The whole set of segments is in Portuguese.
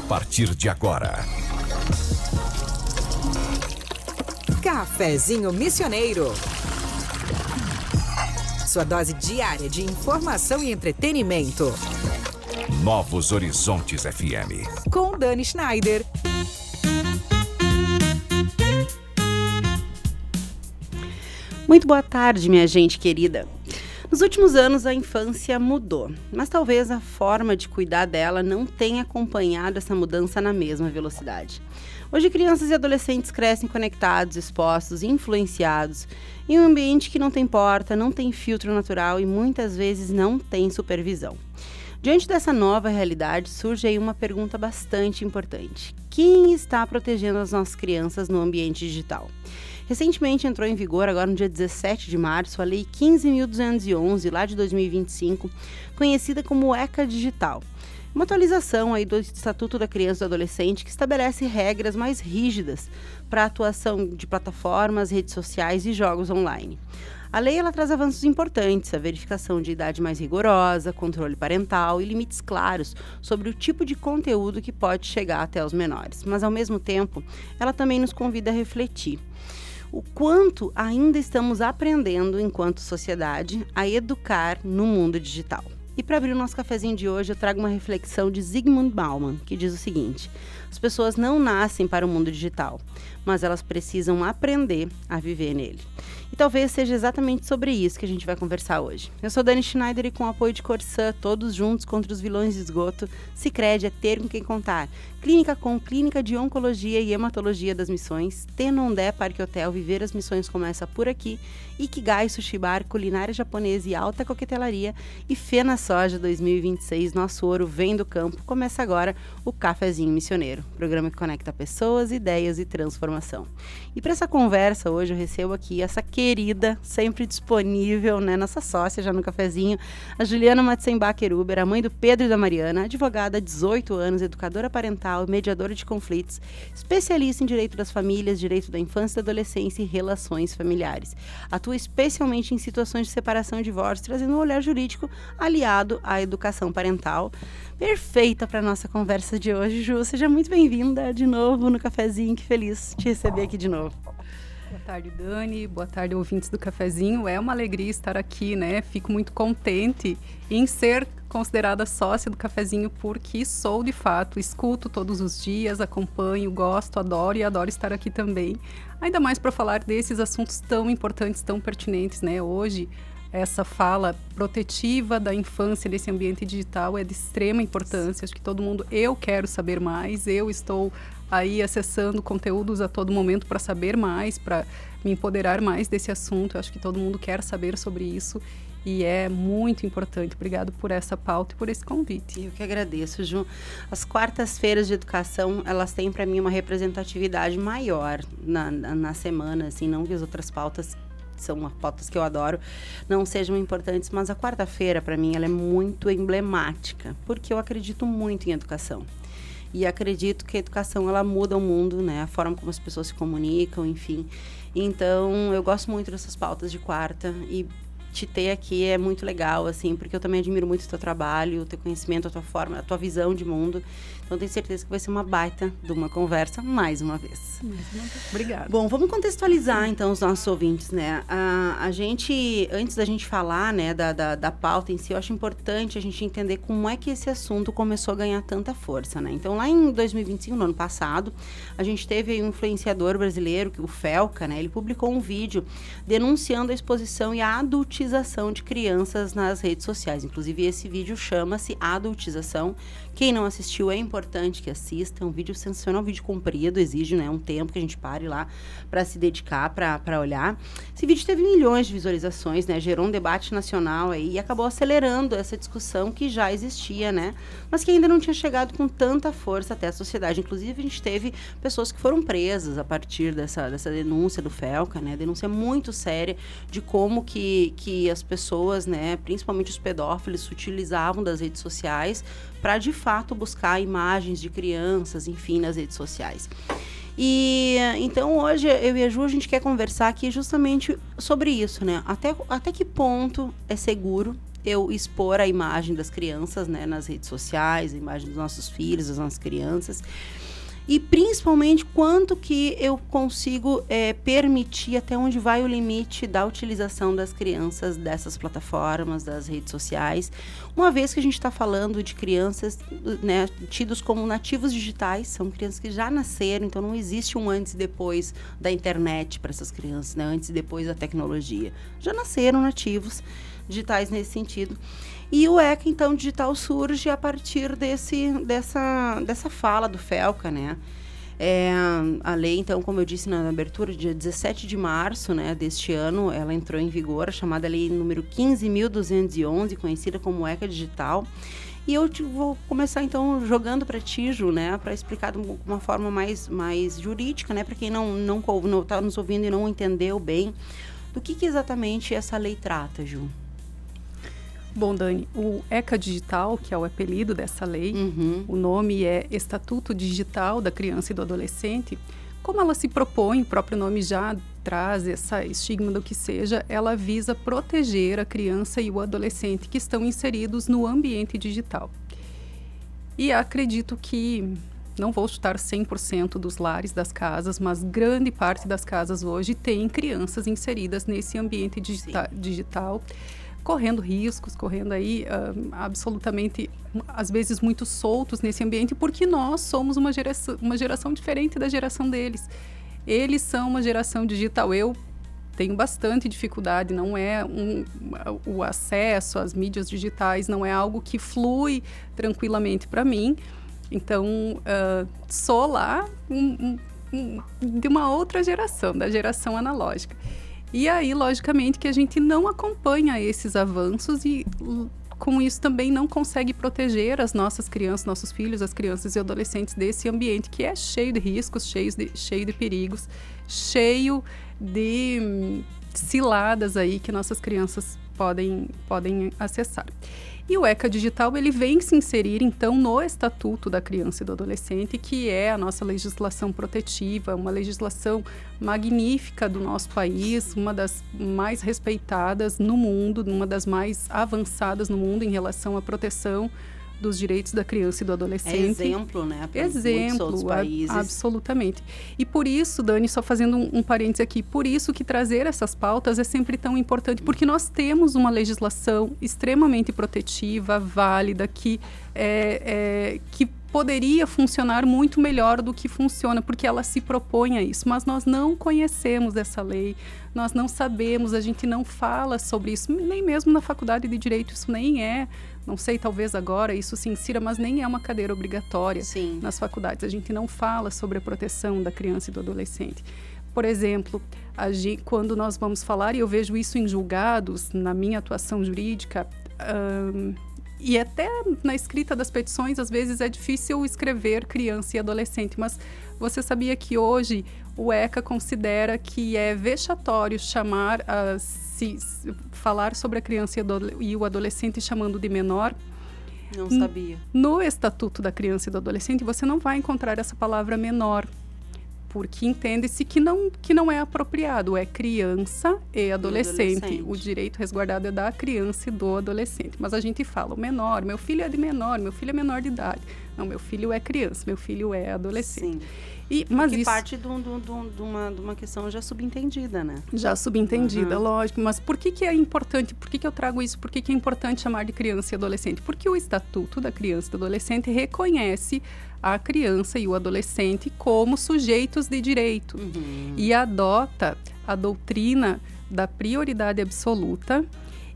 partir de agora. Cafezinho Missioneiro. Sua dose diária de informação e entretenimento. Novos Horizontes FM. Com Dani Schneider. Muito boa tarde, minha gente querida. Nos últimos anos, a infância mudou, mas talvez a forma de cuidar dela não tenha acompanhado essa mudança na mesma velocidade. Hoje, crianças e adolescentes crescem conectados, expostos e influenciados em um ambiente que não tem porta, não tem filtro natural e muitas vezes não tem supervisão. Diante dessa nova realidade, surge aí uma pergunta bastante importante. Quem está protegendo as nossas crianças no ambiente digital? Recentemente entrou em vigor, agora no dia 17 de março, a Lei 15.211, lá de 2025, conhecida como ECA Digital. Uma atualização aí do Estatuto da Criança e do Adolescente que estabelece regras mais rígidas para a atuação de plataformas, redes sociais e jogos online. A lei ela traz avanços importantes, a verificação de idade mais rigorosa, controle parental e limites claros sobre o tipo de conteúdo que pode chegar até os menores. Mas, ao mesmo tempo, ela também nos convida a refletir o quanto ainda estamos aprendendo, enquanto sociedade, a educar no mundo digital. E para abrir o nosso cafezinho de hoje, eu trago uma reflexão de Zygmunt Bauman, que diz o seguinte: as pessoas não nascem para o mundo digital, mas elas precisam aprender a viver nele. E talvez seja exatamente sobre isso que a gente vai conversar hoje. Eu sou Dani Schneider e com o apoio de Corsã, todos juntos contra os vilões de esgoto, Sicredi é ter com quem contar. Clínica Com, Clínica de Oncologia e Hematologia das Missões, Tenondé Parque Hotel, Viver as Missões começa por aqui, Ikigai Sushi Bar, Culinária Japonesa e Alta Coquetelaria e Fena Soja 2026, nosso ouro vem do campo. Começa agora o Cafezinho Missioneiro, programa que conecta pessoas, ideias e transformação. E para essa conversa hoje eu recebo aqui essa querida, sempre disponível, né, nossa sócia já no cafezinho, a Juliana Matzenbacher-Uber, a mãe do Pedro e da Mariana, advogada há 18 anos, educadora parental, mediadora de conflitos, especialista em direito das famílias, direito da infância e da adolescência e relações familiares. Atua especialmente em situações de separação e divórcio, trazendo um olhar jurídico aliado à educação parental. Perfeita para a nossa conversa de hoje, Ju. Seja muito bem-vinda de novo no cafezinho, que feliz te receber aqui de novo. Boa tarde, Dani. Boa tarde, ouvintes do Cafezinho. É uma alegria estar aqui, né? Fico muito contente em ser considerada sócia do Cafezinho, porque sou, de fato, escuto todos os dias, acompanho, gosto, adoro e adoro estar aqui também. Ainda mais para falar desses assuntos tão importantes, tão pertinentes, né? Hoje, essa fala protetiva da infância nesse ambiente digital é de extrema importância. Acho que todo mundo, eu quero saber mais, eu estou aí acessando conteúdos a todo momento para saber mais, para me empoderar mais desse assunto. Eu acho que todo mundo quer saber sobre isso e é muito importante. Obrigado por essa pauta e por esse convite. Eu que agradeço, Ju. As quartas-feiras de educação, elas têm para mim uma representatividade maior na semana, assim, não que as outras pautas são pautas que eu adoro, não sejam importantes, mas a quarta-feira, para mim, ela é muito emblemática, porque eu acredito muito em educação. E acredito que a educação, ela muda o mundo, né? A forma como as pessoas se comunicam, enfim. Então, eu gosto muito dessas pautas de quarta e te ter aqui é muito legal, assim, porque eu também admiro muito o teu trabalho, o teu conhecimento, a tua forma, a tua visão de mundo. Então, tenho certeza que vai ser uma baita de uma conversa mais uma vez. Obrigada. Bom, vamos contextualizar, então, os nossos ouvintes, né? A gente, antes da gente falar, né, da pauta em si, eu acho importante a gente entender como é que esse assunto começou a ganhar tanta força, né? Então, lá em 2025, no ano passado, a gente teve aí um influenciador brasileiro, o Felca, né? Ele publicou um vídeo denunciando a exposição e a adultização de crianças nas redes sociais. Inclusive, esse vídeo chama-se Adultização. Quem não assistiu, é importante que assista. É um vídeo sensacional, um vídeo comprido, exige, né, um tempo que a gente pare lá para se dedicar, para olhar. Esse vídeo teve milhões de visualizações, né, gerou um debate nacional aí e acabou acelerando essa discussão que já existia, né, mas que ainda não tinha chegado com tanta força até a sociedade. Inclusive, a gente teve pessoas que foram presas a partir dessa denúncia do Felca, né, denúncia muito séria de como que as pessoas, né, principalmente os pedófilos, se utilizavam das redes sociais para, de fato, buscar imagens de crianças, enfim, nas redes sociais. E então hoje eu e a Ju, a gente quer conversar aqui justamente sobre isso, né? Até que ponto é seguro eu expor a imagem das crianças, né, nas redes sociais, a imagem dos nossos filhos, das nossas crianças. E principalmente quanto que eu consigo permitir, até onde vai o limite da utilização das crianças dessas plataformas, das redes sociais. Uma vez que a gente está falando de crianças, né, tidos como nativos digitais, são crianças que já nasceram, então não existe um antes e depois da internet para essas crianças, né, antes e depois da tecnologia. Já nasceram nativos digitais nesse sentido. E o ECA, então, digital surge a partir dessa fala do FELCA, né? A lei, então, como eu disse na abertura, dia 17 de março, né, deste ano, ela entrou em vigor, a chamada lei número 15.211, conhecida como ECA Digital. E eu vou começar, então, jogando para ti, Ju, né, para explicar de uma forma mais jurídica, né, para quem não está nos ouvindo e não entendeu bem, do que exatamente essa lei trata, Ju. Bom, Dani, o ECA Digital, que é o apelido dessa lei, o nome é Estatuto Digital da Criança e do Adolescente. Como ela se propõe, o próprio nome já traz essa estigma do que seja, ela visa proteger a criança e o adolescente que estão inseridos no ambiente digital. E acredito que, não vou chutar 100% dos lares das casas, mas grande parte das casas hoje tem crianças inseridas nesse ambiente digital, correndo riscos, correndo aí absolutamente, às vezes, muito soltos nesse ambiente, porque nós somos uma geração diferente da geração deles. Eles são uma geração digital. Eu tenho bastante dificuldade, não é o acesso às mídias digitais, não é algo que flui tranquilamente para mim. Então, sou lá de uma outra geração, da geração analógica. E aí, logicamente, que a gente não acompanha esses avanços e, com isso, também não consegue proteger as nossas crianças, nossos filhos, as crianças e adolescentes desse ambiente que é cheio de riscos, cheio de perigos, cheio de ciladas aí que nossas crianças podem acessar. E o ECA Digital, ele vem se inserir, então, no Estatuto da Criança e do Adolescente, que é a nossa legislação protetiva, uma legislação magnífica do nosso país, uma das mais respeitadas no mundo, uma das mais avançadas no mundo em relação à proteção dos direitos da criança e do adolescente. É exemplo, né? Para muitos outros países. Absolutamente. E por isso, Dani, só fazendo um parênteses aqui, por isso que trazer essas pautas é sempre tão importante, porque nós temos uma legislação extremamente protetiva, válida, que poderia funcionar muito melhor do que funciona, porque ela se propõe a isso, mas nós não conhecemos essa lei, nós não sabemos, a gente não fala sobre isso, nem mesmo na faculdade de Direito isso nem é, não sei, talvez agora isso se insira, mas nem é uma cadeira obrigatória. Sim. Nas faculdades. A gente não fala sobre a proteção da criança e do adolescente. Por exemplo, quando nós vamos falar, e eu vejo isso em julgados, na minha atuação jurídica, e até na escrita das petições, às vezes é difícil escrever criança e adolescente, mas você sabia que hoje o ECA considera que é vexatório falar sobre a criança e o adolescente chamando de menor? Não sabia. No Estatuto da Criança e do Adolescente, você não vai encontrar essa palavra menor, porque entende-se que não é apropriado, é criança e adolescente. O direito resguardado é da criança e do adolescente. Mas a gente fala, o menor, meu filho é de menor, meu filho é menor de idade. Não, meu filho é criança, meu filho é adolescente. Sim. Mas que isso parte de uma questão já subentendida, né? Já subentendida, lógico. Mas por que é importante? Por que eu trago isso? Por que é importante chamar de criança e adolescente? Porque o Estatuto da Criança e do Adolescente reconhece a criança e o adolescente como sujeitos de direito e adota a doutrina da prioridade absoluta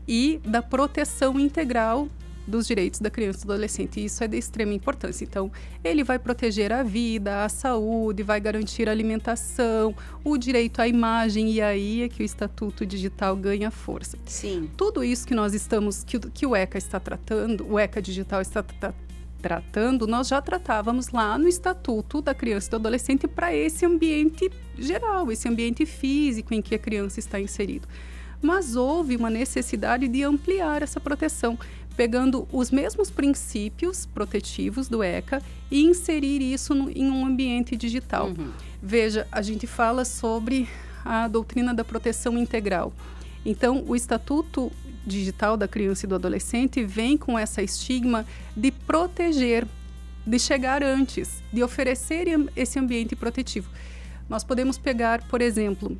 e da proteção integral dos direitos da criança e do adolescente. E isso é de extrema importância. Então, ele vai proteger a vida, a saúde, vai garantir a alimentação, o direito à imagem, e aí é que o Estatuto Digital ganha força. Sim. Tudo isso que nós estamos, que o ECA está tratando, o ECA Digital está tratando, nós já tratávamos lá no Estatuto da Criança e do Adolescente para esse ambiente geral, esse ambiente físico em que a criança está inserida. Mas houve uma necessidade de ampliar essa proteção, pegando os mesmos princípios protetivos do ECA e inserir isso em um ambiente digital. Veja, a gente fala sobre a doutrina da proteção integral. Então, o Estatuto digital da criança e do adolescente vem com essa estigma de proteger, de chegar antes, de oferecer esse ambiente protetivo. Nós podemos pegar, por exemplo,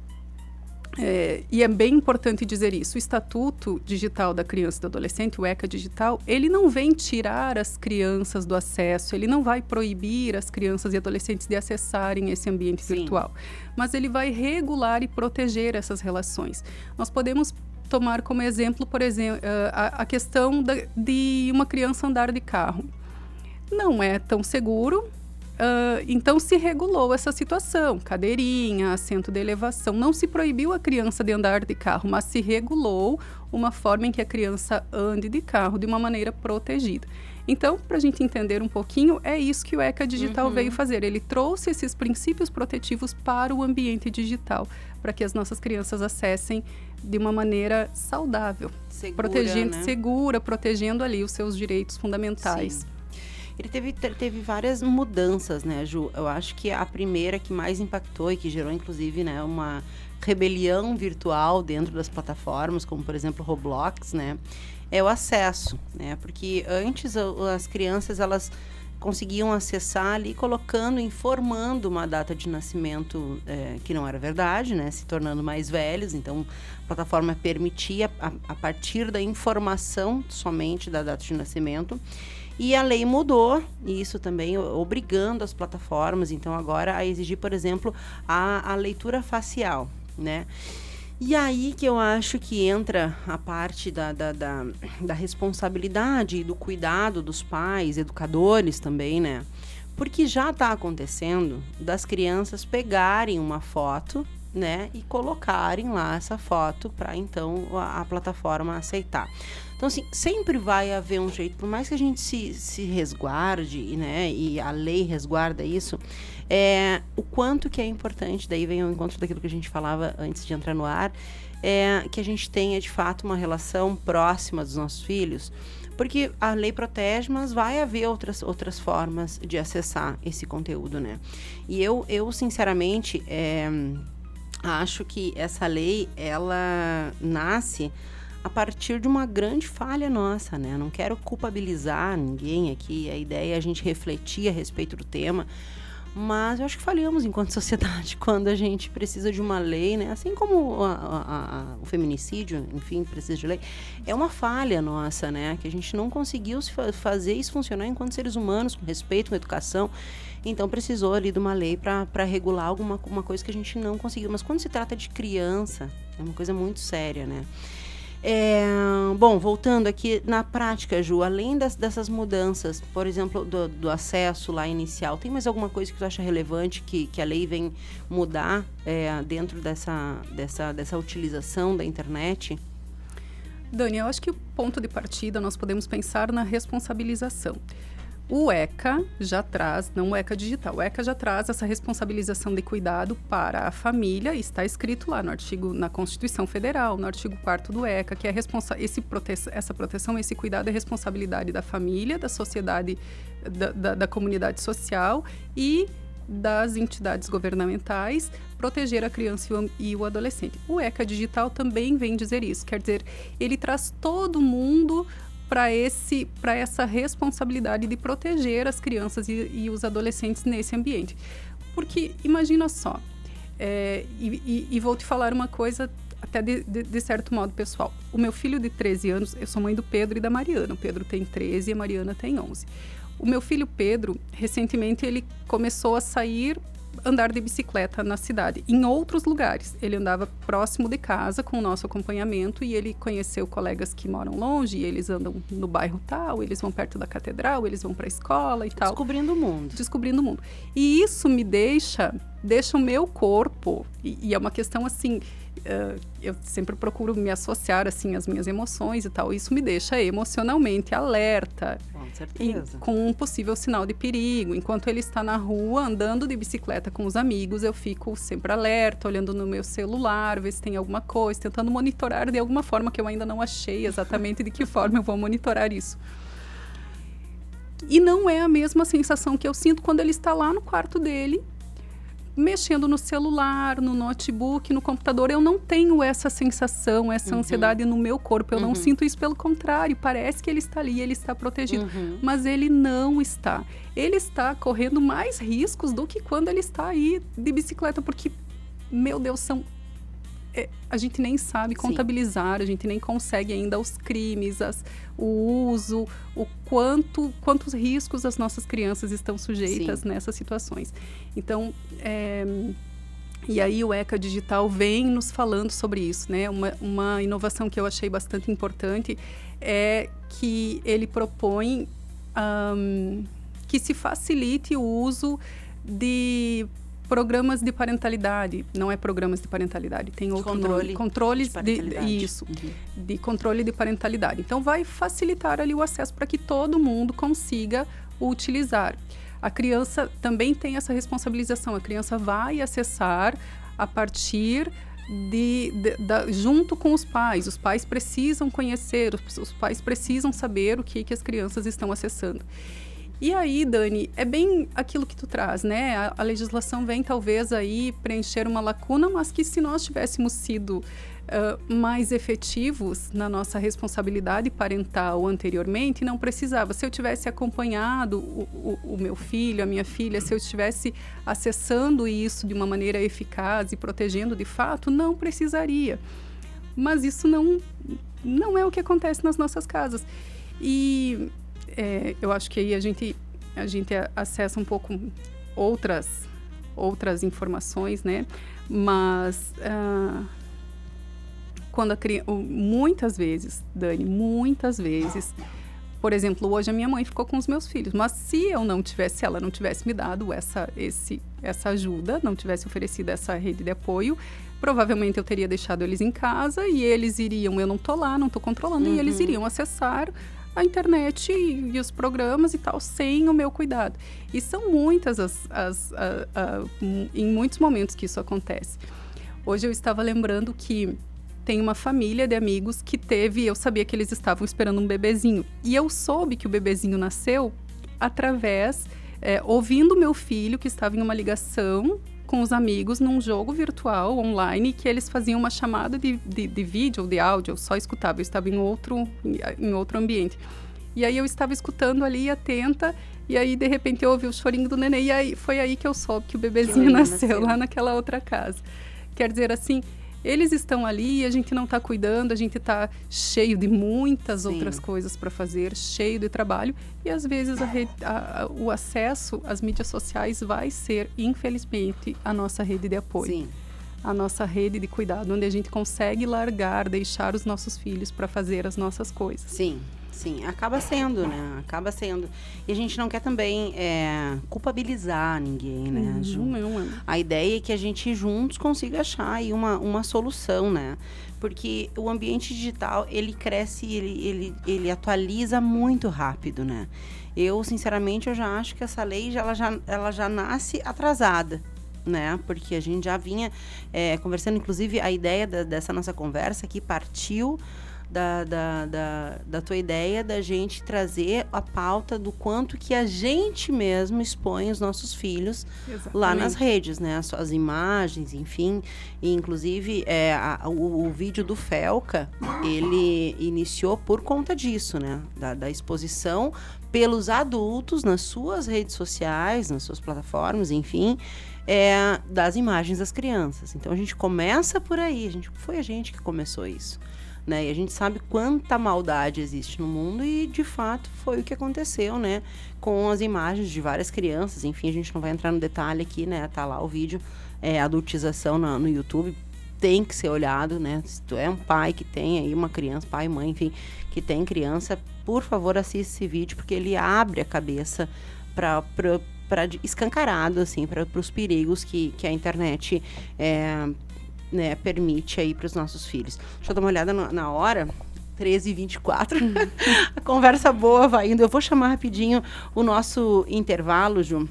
e é bem importante dizer isso, o Estatuto Digital da Criança e do Adolescente, o ECA Digital, ele não vem tirar as crianças do acesso, ele não vai proibir as crianças e adolescentes de acessarem esse ambiente virtual, mas ele vai regular e proteger essas relações. Nós podemos tomar como exemplo, por exemplo, a questão de uma criança andar de carro. Não é tão seguro. Então se regulou essa situação, cadeirinha, assento de elevação, não se proibiu a criança de andar de carro, mas se regulou uma forma em que a criança ande de carro de uma maneira protegida. Então, para a gente entender um pouquinho, é isso que o ECA Digital veio fazer. Ele trouxe esses princípios protetivos para o ambiente digital, para que as nossas crianças acessem de uma maneira saudável, segura, protegendo ali os seus direitos fundamentais. Sim. Ele teve várias mudanças, né, Ju? Eu acho que a primeira que mais impactou e que gerou, inclusive, né, uma rebelião virtual dentro das plataformas, como, por exemplo, Roblox, né, é o acesso, né? Porque antes as crianças, elas conseguiam acessar ali informando uma data de nascimento que não era verdade, né? Se tornando mais velhos. Então, a plataforma permitia, a partir da informação somente da data de nascimento. E a lei mudou, e isso também obrigando as plataformas, então, agora a exigir, por exemplo, a leitura facial, né? E aí que eu acho que entra a parte da responsabilidade e do cuidado dos pais, educadores também, né? Porque já está acontecendo das crianças pegarem uma foto, né? E colocarem lá essa foto para, então, a plataforma aceitar. Então, assim, sempre vai haver um jeito, por mais que a gente se resguarde, né, e a lei resguarda isso, o quanto que é importante, daí vem ao encontro daquilo que a gente falava antes de entrar no ar, que a gente tenha, de fato, uma relação próxima dos nossos filhos, porque a lei protege, mas vai haver outras formas de acessar esse conteúdo, né? E eu sinceramente, acho que essa lei, ela nasce a partir de uma grande falha nossa, né? Não quero culpabilizar ninguém aqui, a ideia é a gente refletir a respeito do tema, mas eu acho que falhamos enquanto sociedade quando a gente precisa de uma lei, né? Assim como o feminicídio, enfim, precisa de lei. É uma falha nossa, né? Que a gente não conseguiu fazer isso funcionar enquanto seres humanos, com respeito, com educação. Então, precisou ali de uma lei para regular alguma coisa que a gente não conseguiu. Mas quando se trata de criança, é uma coisa muito séria, né? Bom, voltando aqui na prática, Ju, além dessas mudanças, por exemplo, do acesso lá inicial, tem mais alguma coisa que tu acha relevante que a lei vem mudar dentro dessa utilização da internet? Dani, eu acho que o ponto de partida nós podemos pensar na responsabilização. O ECA já traz, não o ECA digital, o ECA já traz essa responsabilização de cuidado para a família, está escrito lá no artigo, na Constituição Federal, no artigo 4º do ECA, que essa proteção, esse cuidado é responsabilidade da família, da sociedade, da comunidade social e das entidades governamentais, proteger a criança e o adolescente. O ECA digital também vem dizer isso, quer dizer, ele traz todo mundo para essa responsabilidade de proteger as crianças e os adolescentes nesse ambiente. Porque, imagina só, e vou te falar uma coisa até de certo modo pessoal. O meu filho de 13 anos, eu sou mãe do Pedro e da Mariana. O Pedro tem 13 e a Mariana tem 11. O meu filho Pedro, recentemente, ele começou a andar de bicicleta na cidade, em outros lugares. Ele andava próximo de casa com o nosso acompanhamento e ele conheceu colegas que moram longe, e eles andam no bairro tal, eles vão perto da catedral, eles vão para a escola e tal. Descobrindo o mundo. Descobrindo o mundo. E isso me deixa o meu corpo, e é uma questão assim, eu sempre procuro me associar assim às minhas emoções e tal, isso me deixa emocionalmente alerta. Com certeza. Com um possível sinal de perigo. Enquanto ele está na rua, andando de bicicleta com os amigos, eu fico sempre alerta, olhando no meu celular, ver se tem alguma coisa, tentando monitorar de alguma forma, que eu ainda não achei exatamente de que forma eu vou monitorar isso. E não é a mesma sensação que eu sinto quando ele está lá no quarto dele, mexendo no celular, no notebook, no computador, eu não tenho essa sensação, essa ansiedade no meu corpo. Eu não sinto isso, pelo contrário. Parece que ele está ali, ele está protegido. Mas ele não está. Ele está correndo mais riscos do que quando ele está aí de bicicleta, porque, meu Deus, a gente nem sabe contabilizar, a gente nem consegue ainda os crimes, o uso, quantos riscos as nossas crianças estão sujeitas nessas situações. Então, e aí o ECA Digital vem nos falando sobre isso, né? Uma inovação que eu achei bastante importante é que ele propõe que se facilite o uso de programas de parentalidade. Não é programas de parentalidade, tem outro nome. Controles de parentalidade. De controle de parentalidade. Então, vai facilitar ali o acesso para que todo mundo consiga utilizar. A criança também tem essa responsabilização. A criança vai acessar a partir junto com os pais. Os pais precisam conhecer, os pais precisam saber o que as crianças estão acessando. E aí, Dani, é bem aquilo que tu traz, né? A legislação vem talvez aí preencher uma lacuna, mas que se nós tivéssemos sido mais efetivos na nossa responsabilidade parental anteriormente, não precisava. Se eu tivesse acompanhado o meu filho, a minha filha, se eu estivesse acessando isso de uma maneira eficaz e protegendo de fato, não precisaria. Mas isso não é o que acontece nas nossas casas. E eu acho que aí a gente acessa um pouco outras informações, né? Mas quando muitas vezes, Dani, por exemplo, hoje a minha mãe ficou com os meus filhos, mas se ela não tivesse me dado essa ajuda, não tivesse oferecido essa rede de apoio, provavelmente eu teria deixado eles em casa e eles iriam, eu não tô lá, não tô controlando, e eles iriam acessar a internet e os programas e tal, sem o meu cuidado. E são muitas em muitos momentos que isso acontece. Hoje eu estava lembrando que tem uma família de amigos que eu sabia que eles estavam esperando um bebezinho. E eu soube que o bebezinho nasceu através, ouvindo meu filho, que estava em uma ligação com os amigos num jogo virtual online, que eles faziam uma chamada de vídeo ou de áudio, eu só escutava, eu estava em outro ambiente. E aí eu estava escutando ali, atenta, e aí de repente eu ouvi o chorinho do neném, e aí foi aí que eu soube que o bebezinho nasceu lá naquela outra casa. Quer dizer, assim, eles estão ali e a gente não está cuidando, a gente está cheio de muitas outras coisas para fazer, cheio de trabalho, e às vezes o acesso às mídias sociais vai ser, infelizmente, a nossa rede de apoio. A nossa rede de cuidado, onde a gente consegue deixar os nossos filhos para fazer as nossas coisas. Sim, acaba sendo, né? Acaba sendo. E a gente não quer também culpabilizar ninguém, né, Ju? A ideia é que a gente juntos consiga achar aí uma solução, né? Porque o ambiente digital, ele cresce, ele atualiza muito rápido, né? Eu, sinceramente, eu já acho que essa lei, ela já nasce atrasada, né? Porque a gente já vinha conversando, inclusive a ideia dessa nossa conversa aqui partiu da tua ideia da gente trazer a pauta do quanto que a gente mesmo expõe os nossos filhos lá nas redes, né? As imagens, enfim. E, inclusive, o vídeo do Felca, ele iniciou por conta disso, né? Da exposição pelos adultos nas suas redes sociais, nas suas plataformas, enfim, das imagens das crianças. Então, a gente começa por aí. Foi a gente que começou isso. Né? E a gente sabe quanta maldade existe no mundo e, de fato, foi o que aconteceu, né? Com as imagens de várias crianças. Enfim, a gente não vai entrar no detalhe aqui, né? Tá lá o vídeo, adultização no YouTube. Tem que ser olhado, né? Se tu é um pai que tem aí uma criança, pai, mãe, enfim, que tem criança, por favor, assista esse vídeo, porque ele abre a cabeça para escancarado, assim, para os perigos que a internet né, permite aí para os nossos filhos. Deixa eu dar uma olhada na hora, 13h24. A conversa boa vai indo. Eu vou chamar rapidinho o nosso intervalo, Ju.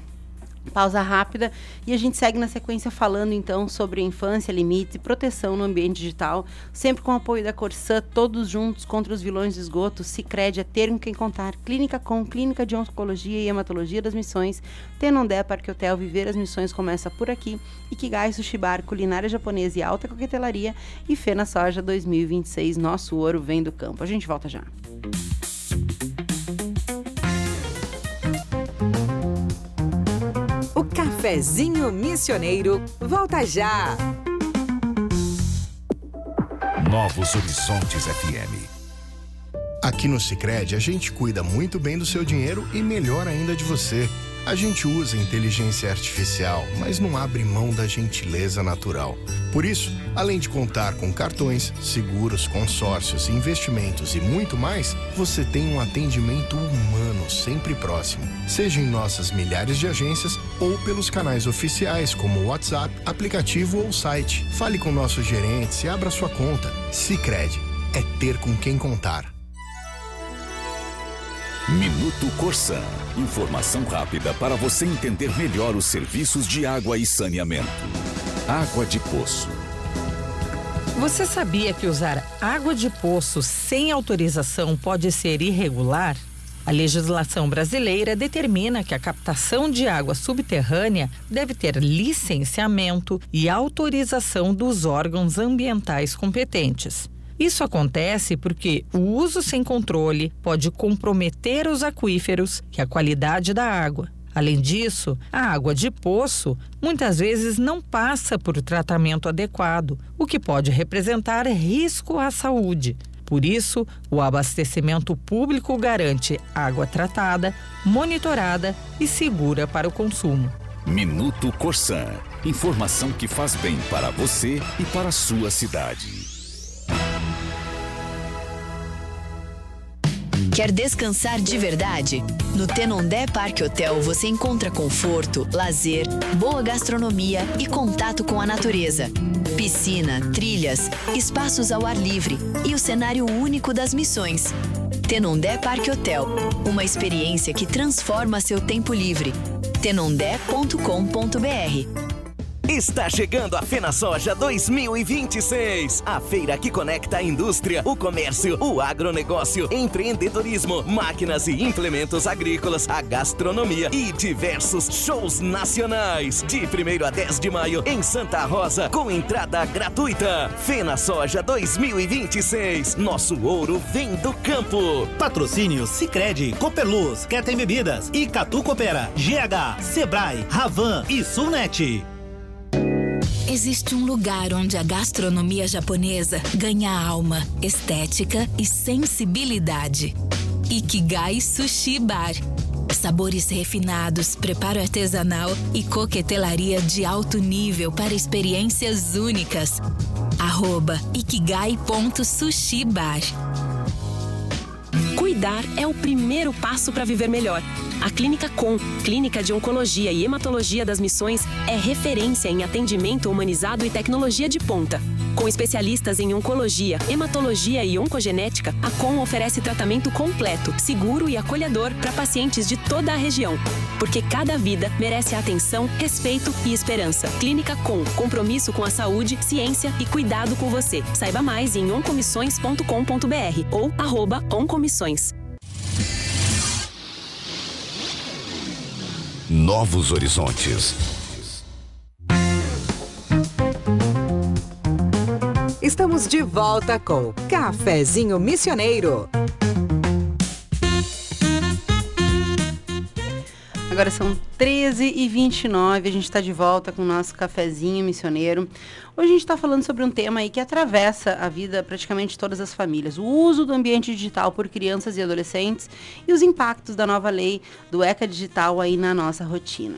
Pausa rápida e a gente segue na sequência falando então sobre infância, limites e proteção no ambiente digital, sempre com o apoio da Corsã, todos juntos contra os vilões do esgoto. Sicredi é ter com quem contar. Clínica Com, Clínica de Oncologia e Hematologia das Missões, Tenondé Parque Hotel, Viver as Missões começa por aqui, Ikigai Sushi Bar, Culinária Japonesa e Alta Coquetelaria e Fena Soja 2026, nosso ouro vem do campo. A gente volta já. Cafezinho Missioneiro, volta já! Novos Horizontes FM. Aqui no Sicredi, a gente cuida muito bem do seu dinheiro e melhor ainda de você. A gente usa inteligência artificial, mas não abre mão da gentileza natural. Por isso, além de contar com cartões, seguros, consórcios, investimentos e muito mais, você tem um atendimento humano sempre próximo. Seja em nossas milhares de agências ou pelos canais oficiais como WhatsApp, aplicativo ou site. Fale com nossos gerentes e abra sua conta. Sicredi é ter com quem contar. Minuto Corsã. Informação rápida para você entender melhor os serviços de água e saneamento. Água de poço. Você sabia que usar água de poço sem autorização pode ser irregular? A legislação brasileira determina que a captação de água subterrânea deve ter licenciamento e autorização dos órgãos ambientais competentes. Isso acontece porque o uso sem controle pode comprometer os aquíferos e a qualidade da água. Além disso, a água de poço muitas vezes não passa por tratamento adequado, o que pode representar risco à saúde. Por isso, o abastecimento público garante água tratada, monitorada e segura para o consumo. Minuto Corsã. Informação que faz bem para você e para a sua cidade. Quer descansar de verdade? No Tenondé Parque Hotel você encontra conforto, lazer, boa gastronomia e contato com a natureza. Piscina, trilhas, espaços ao ar livre e o cenário único das missões. Tenondé Parque Hotel, uma experiência que transforma seu tempo livre. tenondé.com.br. Está chegando a Fena Soja 2026. A feira que conecta a indústria, o comércio, o agronegócio, empreendedorismo, máquinas e implementos agrícolas, a gastronomia e diversos shows nacionais. De 1º a 10 de maio em Santa Rosa, com entrada gratuita. Fena Soja 2026. Nosso ouro vem do campo. Patrocínio Sicredi, Cooperluz, Quer Tem Bebidas, Icatu Coopera, GH, Sebrae, Ravan e Sulnet. Existe um lugar onde a gastronomia japonesa ganha alma, estética e sensibilidade. Ikigai Sushi Bar. Sabores refinados, preparo artesanal e coquetelaria de alto nível para experiências únicas. @ikigai.sushibar. Cuidar é o primeiro passo para viver melhor. A Clínica Com, Clínica de Oncologia e Hematologia das Missões, é referência em atendimento humanizado e tecnologia de ponta. Com especialistas em oncologia, hematologia e oncogenética, a Com oferece tratamento completo, seguro e acolhedor para pacientes de toda a região. Porque cada vida merece atenção, respeito e esperança. Clínica Com, compromisso com a saúde, ciência e cuidado com você. Saiba mais em oncomissões.com.br ou @oncomissões. Novos Horizontes. Estamos de volta com Cafezinho Missioneiro. Agora são 13h29, a gente está de volta com o nosso Cafezinho Missioneiro. Hoje a gente está falando sobre um tema aí que atravessa a vida praticamente de todas as famílias. O uso do ambiente digital por crianças e adolescentes e os impactos da nova lei do ECA Digital aí na nossa rotina.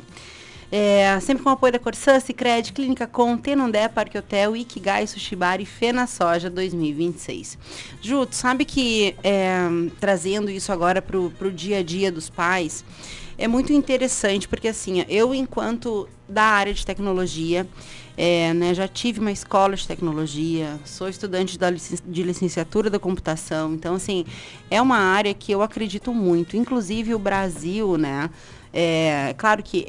Sempre com o apoio da Corsã, Sicredi, Clínica Com, Tenondé Parque Hotel, Ikigai Sushi Bar e Fena Soja 2026. Ju, tu sabe que trazendo isso agora pro dia a dia dos pais, é muito interessante, porque assim, eu enquanto da área de tecnologia, né, já tive uma escola de tecnologia, sou estudante de licenciatura da computação, então, assim, é uma área que eu acredito muito. Inclusive, o Brasil, né, claro que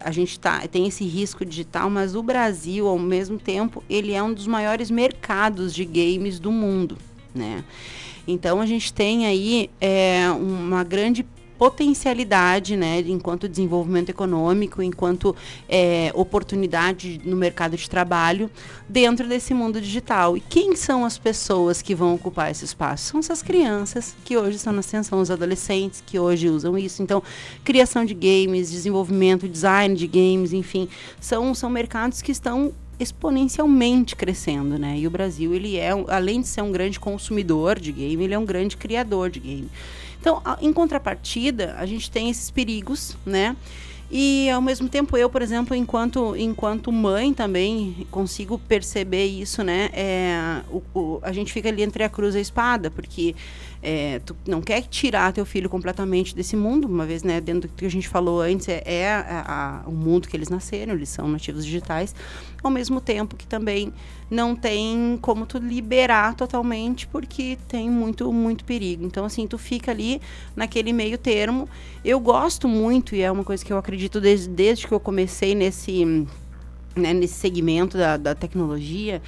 a gente tem esse risco digital, mas o Brasil, ao mesmo tempo, ele é um dos maiores mercados de games do mundo, né? Então, a gente tem aí uma grande potencialidade, né, enquanto desenvolvimento econômico, enquanto oportunidade no mercado de trabalho dentro desse mundo digital. E quem são as pessoas que vão ocupar esse espaço? São essas crianças que hoje estão na ascensão, os adolescentes que hoje usam isso. Então, criação de games, desenvolvimento, design de games, enfim, são mercados que estão exponencialmente crescendo, né? E o Brasil, ele além de ser um grande consumidor de game, ele é um grande criador de game. Então, em contrapartida, a gente tem esses perigos, né? E, ao mesmo tempo, eu, por exemplo, enquanto mãe também consigo perceber isso, né? A gente fica ali entre a cruz e a espada, porque tu não quer tirar teu filho completamente desse mundo, uma vez, né? Dentro do que a gente falou antes, o mundo que eles nasceram, eles são nativos digitais, ao mesmo tempo que também não tem como tu liberar totalmente, porque tem muito, muito perigo. Então, assim, tu fica ali naquele meio termo. Eu gosto muito, e é uma coisa que eu acredito desde que eu comecei nesse segmento da tecnologia,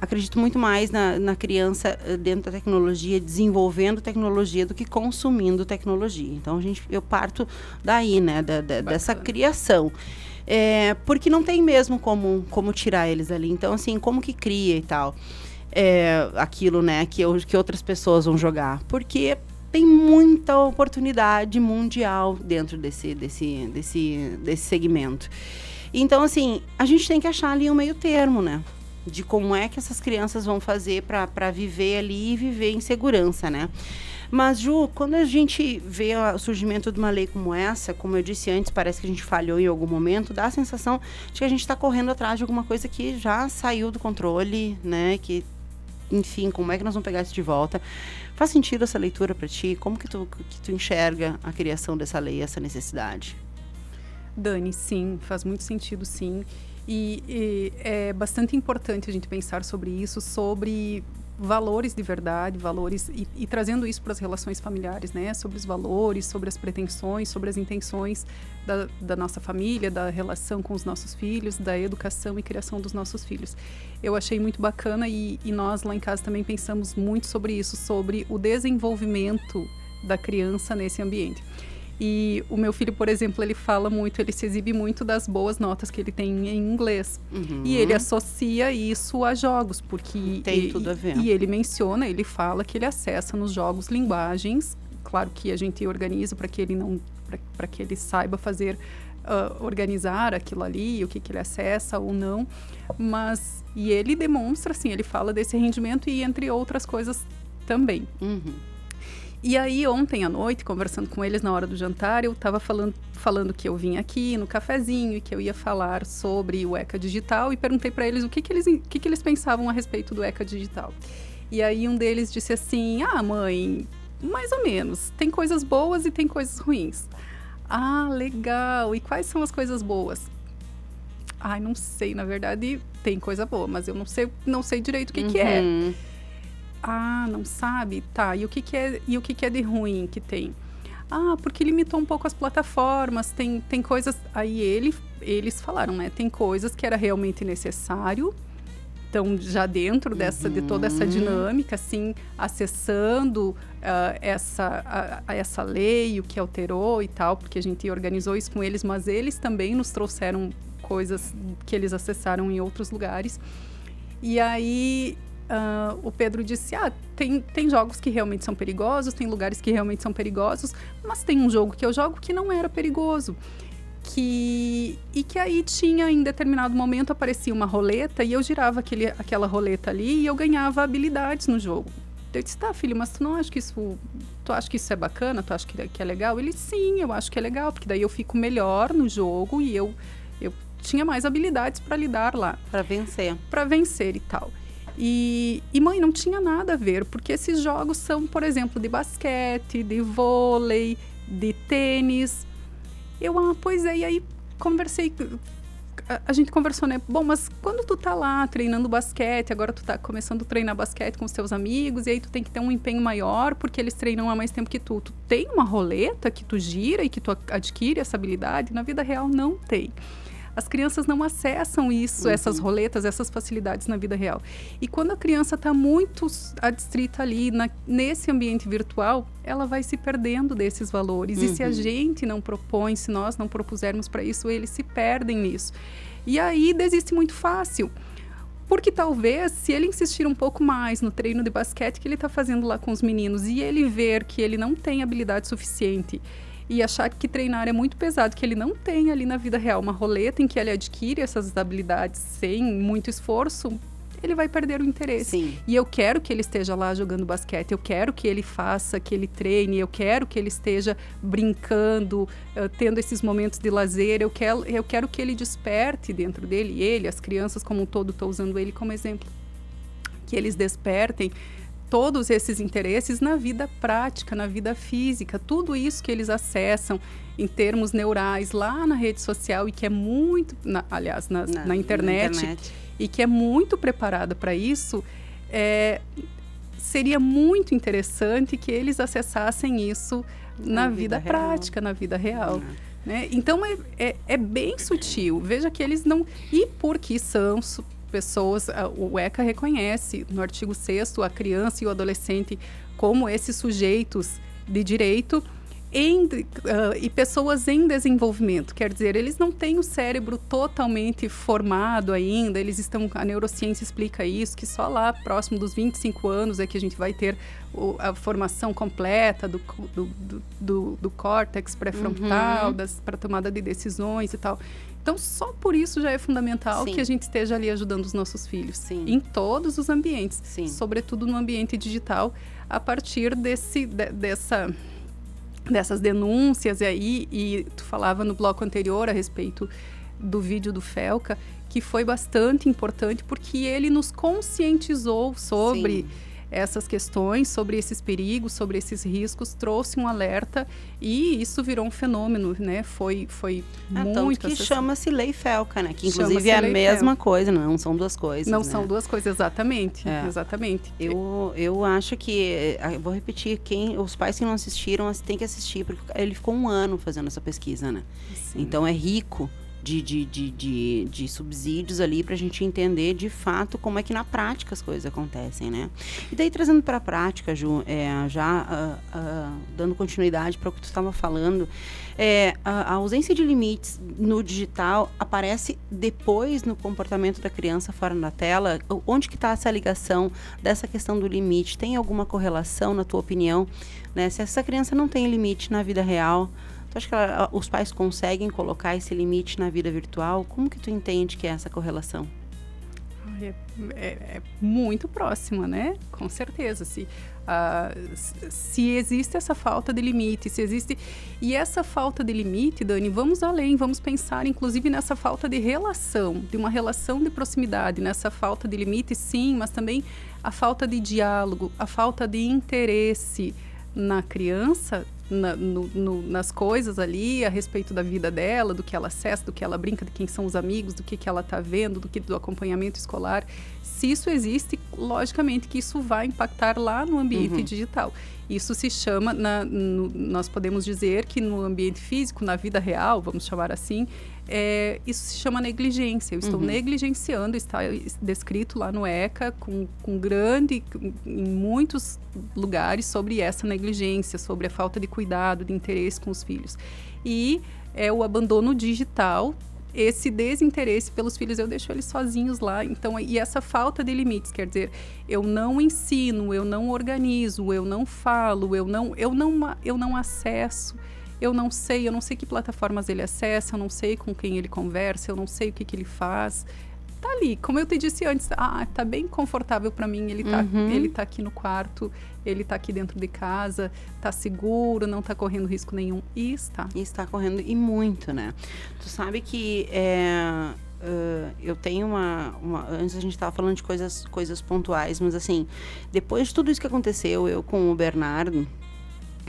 acredito muito mais na criança dentro da tecnologia, desenvolvendo tecnologia do que consumindo tecnologia. Então, eu parto daí, né, dessa criação. Porque não tem mesmo como tirar eles ali. Então, assim, como que cria e tal? Aquilo, né, que outras pessoas vão jogar. Porque tem muita oportunidade mundial dentro desse segmento. Então, assim, a gente tem que achar ali um meio termo, né? De como é que essas crianças vão fazer para viver ali e viver em segurança, né? Mas, Ju, quando a gente vê o surgimento de uma lei como essa, como eu disse antes, parece que a gente falhou em algum momento, dá a sensação de que a gente está correndo atrás de alguma coisa que já saiu do controle, né? Que, enfim, como é que nós vamos pegar isso de volta? Faz sentido essa leitura para ti? Como que tu enxerga a criação dessa lei, essa necessidade? Dani, sim, faz muito sentido, sim. E é bastante importante a gente pensar sobre isso, sobre valores de verdade, valores, e trazendo isso para as relações familiares, né? Sobre os valores, sobre as pretensões, sobre as intenções da nossa família, da relação com os nossos filhos, da educação e criação dos nossos filhos. Eu achei muito bacana e nós lá em casa também pensamos muito sobre isso, sobre o desenvolvimento da criança nesse ambiente. E o meu filho, por exemplo, ele se exibe muito das boas notas que ele tem em inglês. Uhum. E ele associa isso a jogos, porque... Tem tudo a ver. E ele menciona, ele fala que ele acessa nos jogos linguagens. Claro que a gente organiza para que ele saiba fazer, organizar aquilo ali, o que ele acessa ou não. E ele demonstra, assim, ele fala desse rendimento e entre outras coisas também. Uhum. E aí, ontem à noite, conversando com eles na hora do jantar, eu estava falando que eu vim aqui no cafezinho e que eu ia falar sobre o ECA Digital e perguntei para eles o que eles pensavam a respeito do ECA Digital. E aí um deles disse assim, mãe, mais ou menos, tem coisas boas e tem coisas ruins. Ah, legal, e quais são as coisas boas? Não sei, na verdade tem coisa boa, mas eu não sei direito o que é. Não sabe? Tá, e o que é de ruim que tem? Porque limitou um pouco as plataformas, tem coisas... Aí eles falaram, né? Tem coisas que era realmente necessário, então já dentro de toda essa dinâmica, assim, acessando essa lei, o que alterou e tal, porque a gente organizou isso com eles, mas eles também nos trouxeram coisas que eles acessaram em outros lugares. E aí... o Pedro disse, tem jogos que realmente são perigosos, tem lugares que realmente são perigosos, mas tem um jogo que eu jogo que não era perigoso. E que aí tinha, em determinado momento, aparecia uma roleta e eu girava aquela roleta ali e eu ganhava habilidades no jogo. Eu disse, tá, filho, mas tu acha que isso é bacana? Tu acha que é legal? Ele, sim, eu acho que é legal, porque daí eu fico melhor no jogo e eu tinha mais habilidades para lidar lá. Para vencer e tal. E mãe, não tinha nada a ver, porque esses jogos são, por exemplo, de basquete, de vôlei, de tênis. Pois é, e aí a gente conversou, né? Bom, mas quando tu tá lá treinando basquete, agora tu tá começando a treinar basquete com os teus amigos, e aí tu tem que ter um empenho maior, porque eles treinam há mais tempo que tu. Tu tem uma roleta que tu gira e que tu adquire essa habilidade? Na vida real, não tem. As crianças não acessam isso, essas roletas, essas facilidades na vida real. E quando a criança está muito adstrita ali nesse ambiente virtual, ela vai se perdendo desses valores. E se a gente não propõe, se nós não propusermos para isso, eles se perdem nisso. E aí desiste muito fácil. Porque talvez, se ele insistir um pouco mais no treino de basquete que ele está fazendo lá com os meninos, e ele ver que ele não tem habilidade suficiente, e achar que treinar é muito pesado, que ele não tem ali na vida real uma roleta em que ele adquire essas habilidades sem muito esforço, ele vai perder o interesse. Sim. E eu quero que ele esteja lá jogando basquete, eu quero que ele faça, que ele treine, eu quero que ele esteja brincando, tendo esses momentos de lazer, eu quero que ele desperte dentro dele, ele, as crianças como um todo, estou usando ele como exemplo, que eles despertem todos esses interesses na vida prática, na vida física, tudo isso que eles acessam em termos neurais lá na rede social e que é muito, na internet, e que é muito preparada para isso, seria muito interessante que eles acessassem isso na vida prática, na vida real. Né? Então é bem sutil. Veja que eles não... E porque são pessoas, o ECA reconhece no artigo 6º a criança e o adolescente como esses sujeitos de direito e pessoas em desenvolvimento. Quer dizer, eles não têm o cérebro totalmente formado ainda, a neurociência explica isso, que só lá próximo dos 25 anos é que a gente vai ter a formação completa do córtex pré-frontal, para tomada de decisões e tal. Então, só por isso já é fundamental que a gente esteja ali ajudando os nossos filhos. Em todos os ambientes. Sobretudo no ambiente digital, a partir dessas denúncias aí. E tu falava no bloco anterior a respeito do vídeo do Felca, que foi bastante importante, porque ele nos conscientizou sobre... essas questões, sobre esses perigos, sobre esses riscos, trouxe um alerta e isso virou um fenômeno, né? Foi muito... Tanto que chama-se Lei Felca, né? Que inclusive é a mesma coisa, não são duas coisas. Não são duas coisas, exatamente. Exatamente. Eu acho que, eu vou repetir, os pais que não assistiram, têm que assistir, porque ele ficou 1 ano fazendo essa pesquisa, né? Então é rico de subsídios ali para a gente entender de fato como é que na prática as coisas acontecem, né? E daí trazendo para a prática, Ju, dando continuidade para o que tu estava falando, a ausência de limites no digital aparece depois no comportamento da criança fora da tela. Onde que está essa ligação dessa questão do limite? Tem alguma correlação, na tua opinião, né? Se essa criança não tem limite na vida real, tu acha que os pais conseguem colocar esse limite na vida virtual? Como que tu entende que é essa correlação? É muito próxima, né? Com certeza. Se existe essa falta de limite, E essa falta de limite, Dani, vamos além, vamos pensar inclusive nessa falta de relação, de uma relação de proximidade, nessa falta de limite, sim, mas também a falta de diálogo, a falta de interesse na criança, nas coisas ali, a respeito da vida dela, do que ela acessa, do que ela brinca, de quem são os amigos, do que ela está vendo, do acompanhamento escolar. Se isso existe, logicamente que isso vai impactar lá no ambiente digital. Isso se chama, nós podemos dizer que no ambiente físico, na vida real, vamos chamar assim, isso se chama negligência. Eu estou negligenciando, está descrito lá no ECA em muitos lugares sobre essa negligência, sobre a falta de cuidado, de interesse com os filhos. E o abandono digital, esse desinteresse pelos filhos, eu deixo eles sozinhos lá. Então, e essa falta de limites, quer dizer, eu não ensino, eu não organizo, eu não falo, eu não acesso. Eu não sei que plataformas ele acessa, eu não sei com quem ele conversa, eu não sei o que ele faz. Tá ali, como eu te disse antes, tá bem confortável para mim, ele tá aqui no quarto, ele tá aqui dentro de casa, tá seguro, não tá correndo risco nenhum. E está correndo, e muito, né? Tu sabe que eu tenho antes a gente estava falando de coisas pontuais, mas assim, depois de tudo isso que aconteceu, eu com o Bernardo,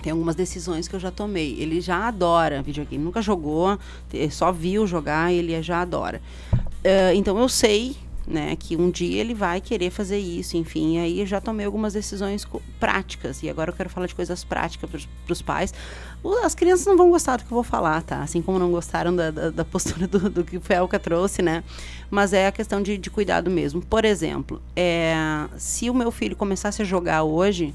Tem algumas decisões que eu já tomei. Ele já adora videogame, nunca jogou, só viu jogar e ele já adora. Então eu sei, né, que um dia ele vai querer fazer isso, enfim, e aí eu já tomei algumas decisões práticas, e agora eu quero falar de coisas práticas para os pais. As crianças não vão gostar do que eu vou falar, tá? Assim como não gostaram da postura do que o Felca trouxe, né? Mas é a questão de cuidado mesmo. Por exemplo, se o meu filho começasse a jogar hoje,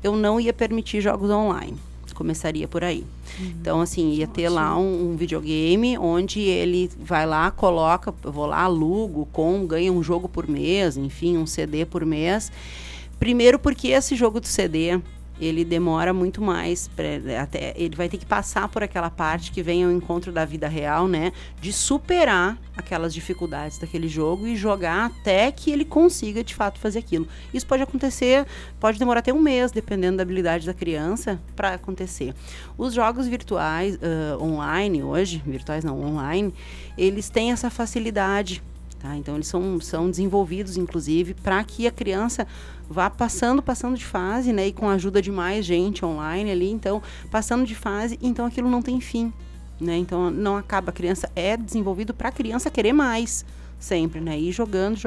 eu não ia permitir jogos online. Começaria por aí. Então, assim, ia ter lá um videogame onde ele vai lá, coloca, eu vou lá, alugo, ganha um jogo por mês, enfim, um CD por mês. Primeiro porque esse jogo do CD, ele demora muito mais, até ele vai ter que passar por aquela parte que vem ao encontro da vida real, né? De superar aquelas dificuldades daquele jogo e jogar até que ele consiga, de fato, fazer aquilo. Isso pode acontecer, pode demorar até um mês, dependendo da habilidade da criança, para acontecer. Os jogos virtuais, online hoje, virtuais não, online, eles têm essa facilidade. Tá? Então, eles são desenvolvidos, inclusive, para que a criança vá passando de fase, né? E com a ajuda de mais gente online ali, então, passando de fase, então aquilo não tem fim, né? Então, não acaba. A criança é desenvolvido para a criança querer mais, sempre, né? Ir jogando.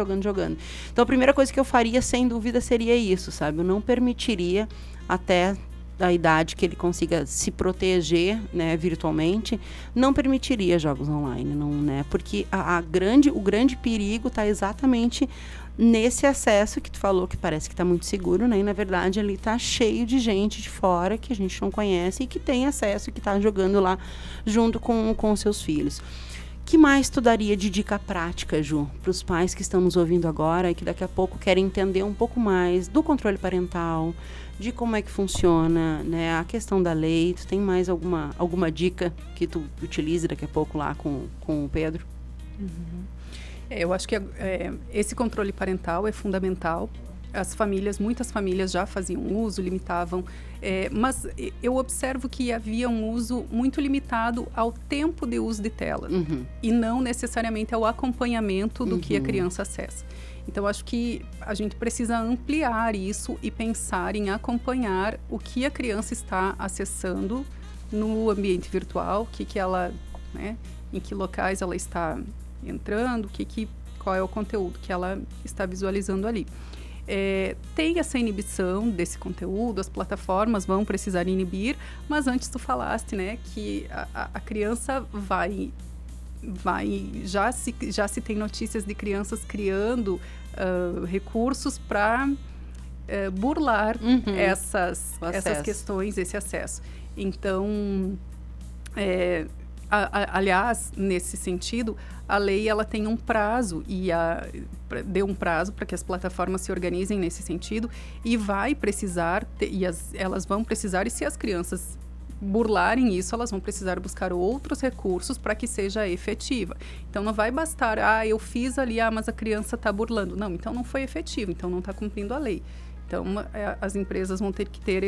Então, a primeira coisa que eu faria, sem dúvida, seria isso, sabe? Eu não permitiria até a idade que ele consiga se proteger, né, virtualmente, não permitiria jogos online, não, né? Porque o grande perigo está exatamente nesse acesso que tu falou, que parece que está muito seguro, né? E, na verdade, ali está cheio de gente de fora que a gente não conhece e que tem acesso e que está jogando lá junto com os seus filhos. Que mais tu daria de dica prática, Ju, para os pais que estão nos ouvindo agora e que daqui a pouco querem entender um pouco mais do controle parental, de como é que funciona, né, a questão da lei? Tu tem mais alguma dica que tu utilize daqui a pouco lá com o Pedro? Eu acho que esse controle parental é fundamental. Muitas famílias já faziam uso, limitavam, mas eu observo que havia um uso muito limitado ao tempo de uso de tela e não necessariamente ao acompanhamento do que a criança acessa. Então, acho que a gente precisa ampliar isso e pensar em acompanhar o que a criança está acessando no ambiente virtual, né, em que locais ela está entrando, qual é o conteúdo que ela está visualizando ali. Tem essa inibição desse conteúdo, as plataformas vão precisar inibir, mas antes tu falaste, né, que a criança já se tem notícias de crianças criando recursos para burlar essas questões, esse acesso. Então, aliás, nesse sentido, a lei ela tem um prazo deu um prazo para que as plataformas se organizem nesse sentido e vai precisar, elas vão precisar, e se as crianças burlarem isso, elas vão precisar buscar outros recursos para que seja efetiva. Então, não vai bastar, eu fiz ali, mas a criança está burlando. Não, então não foi efetivo, então não está cumprindo a lei. Então, as empresas vão ter que ter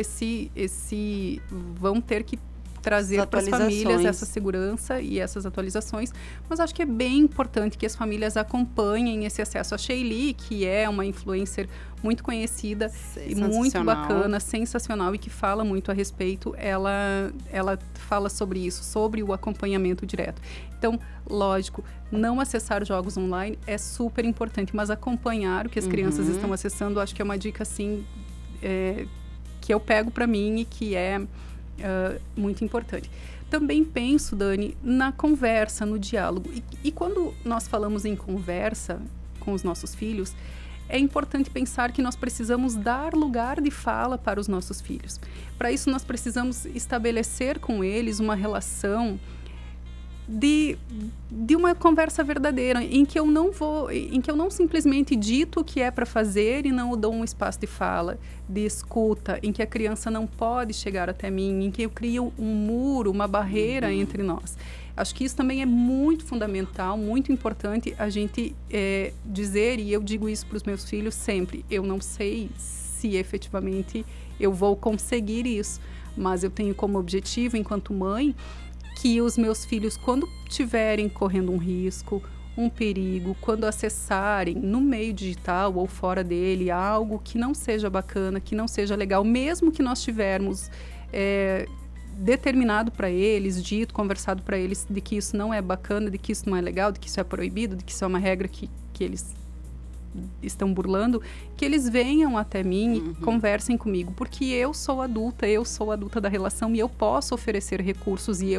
vão ter que trazer para as famílias essa segurança e essas atualizações, mas acho que é bem importante que as famílias acompanhem esse acesso. A Sheili, que é uma influencer muito conhecida e muito bacana, sensacional, e que fala muito a respeito, ela fala sobre isso, sobre o acompanhamento direto. Então, lógico, não acessar jogos online é super importante, mas acompanhar o que as crianças estão acessando, acho que é uma dica, assim, que eu pego para mim e que é muito importante. Também penso, Dani, na conversa, no diálogo. E quando nós falamos em conversa com os nossos filhos, é importante pensar que nós precisamos dar lugar de fala para os nossos filhos. Para isso, nós precisamos estabelecer com eles uma relação de uma conversa verdadeira, em que eu não simplesmente dito o que é para fazer e não dou um espaço de fala, de escuta, em que a criança não pode chegar até mim, em que eu crio um muro, uma barreira entre nós. Acho que isso também é muito fundamental, muito importante a gente dizer, e eu digo isso para os meus filhos sempre, eu não sei se efetivamente eu vou conseguir isso, mas eu tenho como objetivo, enquanto mãe, que os meus filhos, quando estiverem correndo um risco, um perigo, quando acessarem no meio digital ou fora dele algo que não seja bacana, que não seja legal, mesmo que nós tivermos determinado para eles, dito, conversado para eles de que isso não é bacana, de que isso não é legal, de que isso é proibido, de que isso é uma regra que eles estão burlando, que eles venham até mim e conversem comigo, porque eu sou adulta da relação e eu posso oferecer recursos e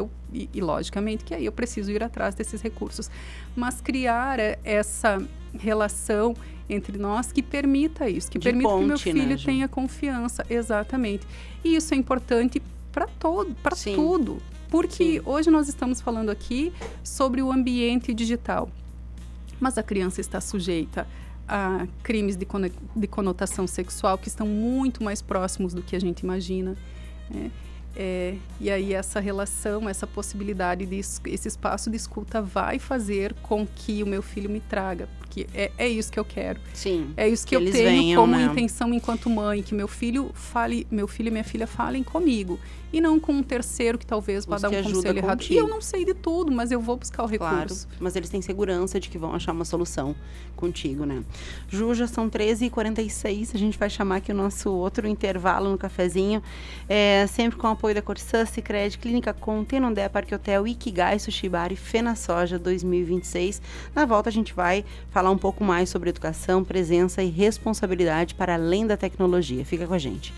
logicamente que aí eu preciso ir atrás desses recursos, mas criar essa relação entre nós que permita isso, que permita que meu filho tenha confiança, exatamente, e isso é importante para tudo, porque hoje nós estamos falando aqui sobre o ambiente digital, mas a criança está sujeita a crimes de conotação sexual que estão muito mais próximos do que a gente imagina, né? E aí essa relação, essa possibilidade, esse espaço de escuta vai fazer com que o meu filho me traga, porque é isso que eu quero. Sim, é isso que eu tenho como intenção enquanto mãe, que meu filho e minha filha falem comigo, e não com um terceiro que talvez vá dar um conselho errado. E eu não sei de tudo, mas eu vou buscar o recurso. Claro, mas eles têm segurança de que vão achar uma solução contigo, né? Ju, já são 13h46, a gente vai chamar aqui o nosso outro intervalo no cafezinho, sempre com o apoio da Corsã, Sicredi, Clínica Com, Tenondé, Parque Hotel, Ikigai, Sushi Bar e Fena Soja 2026. Na volta a gente vai falar um pouco mais sobre educação, presença e responsabilidade para além da tecnologia. Fica com a gente.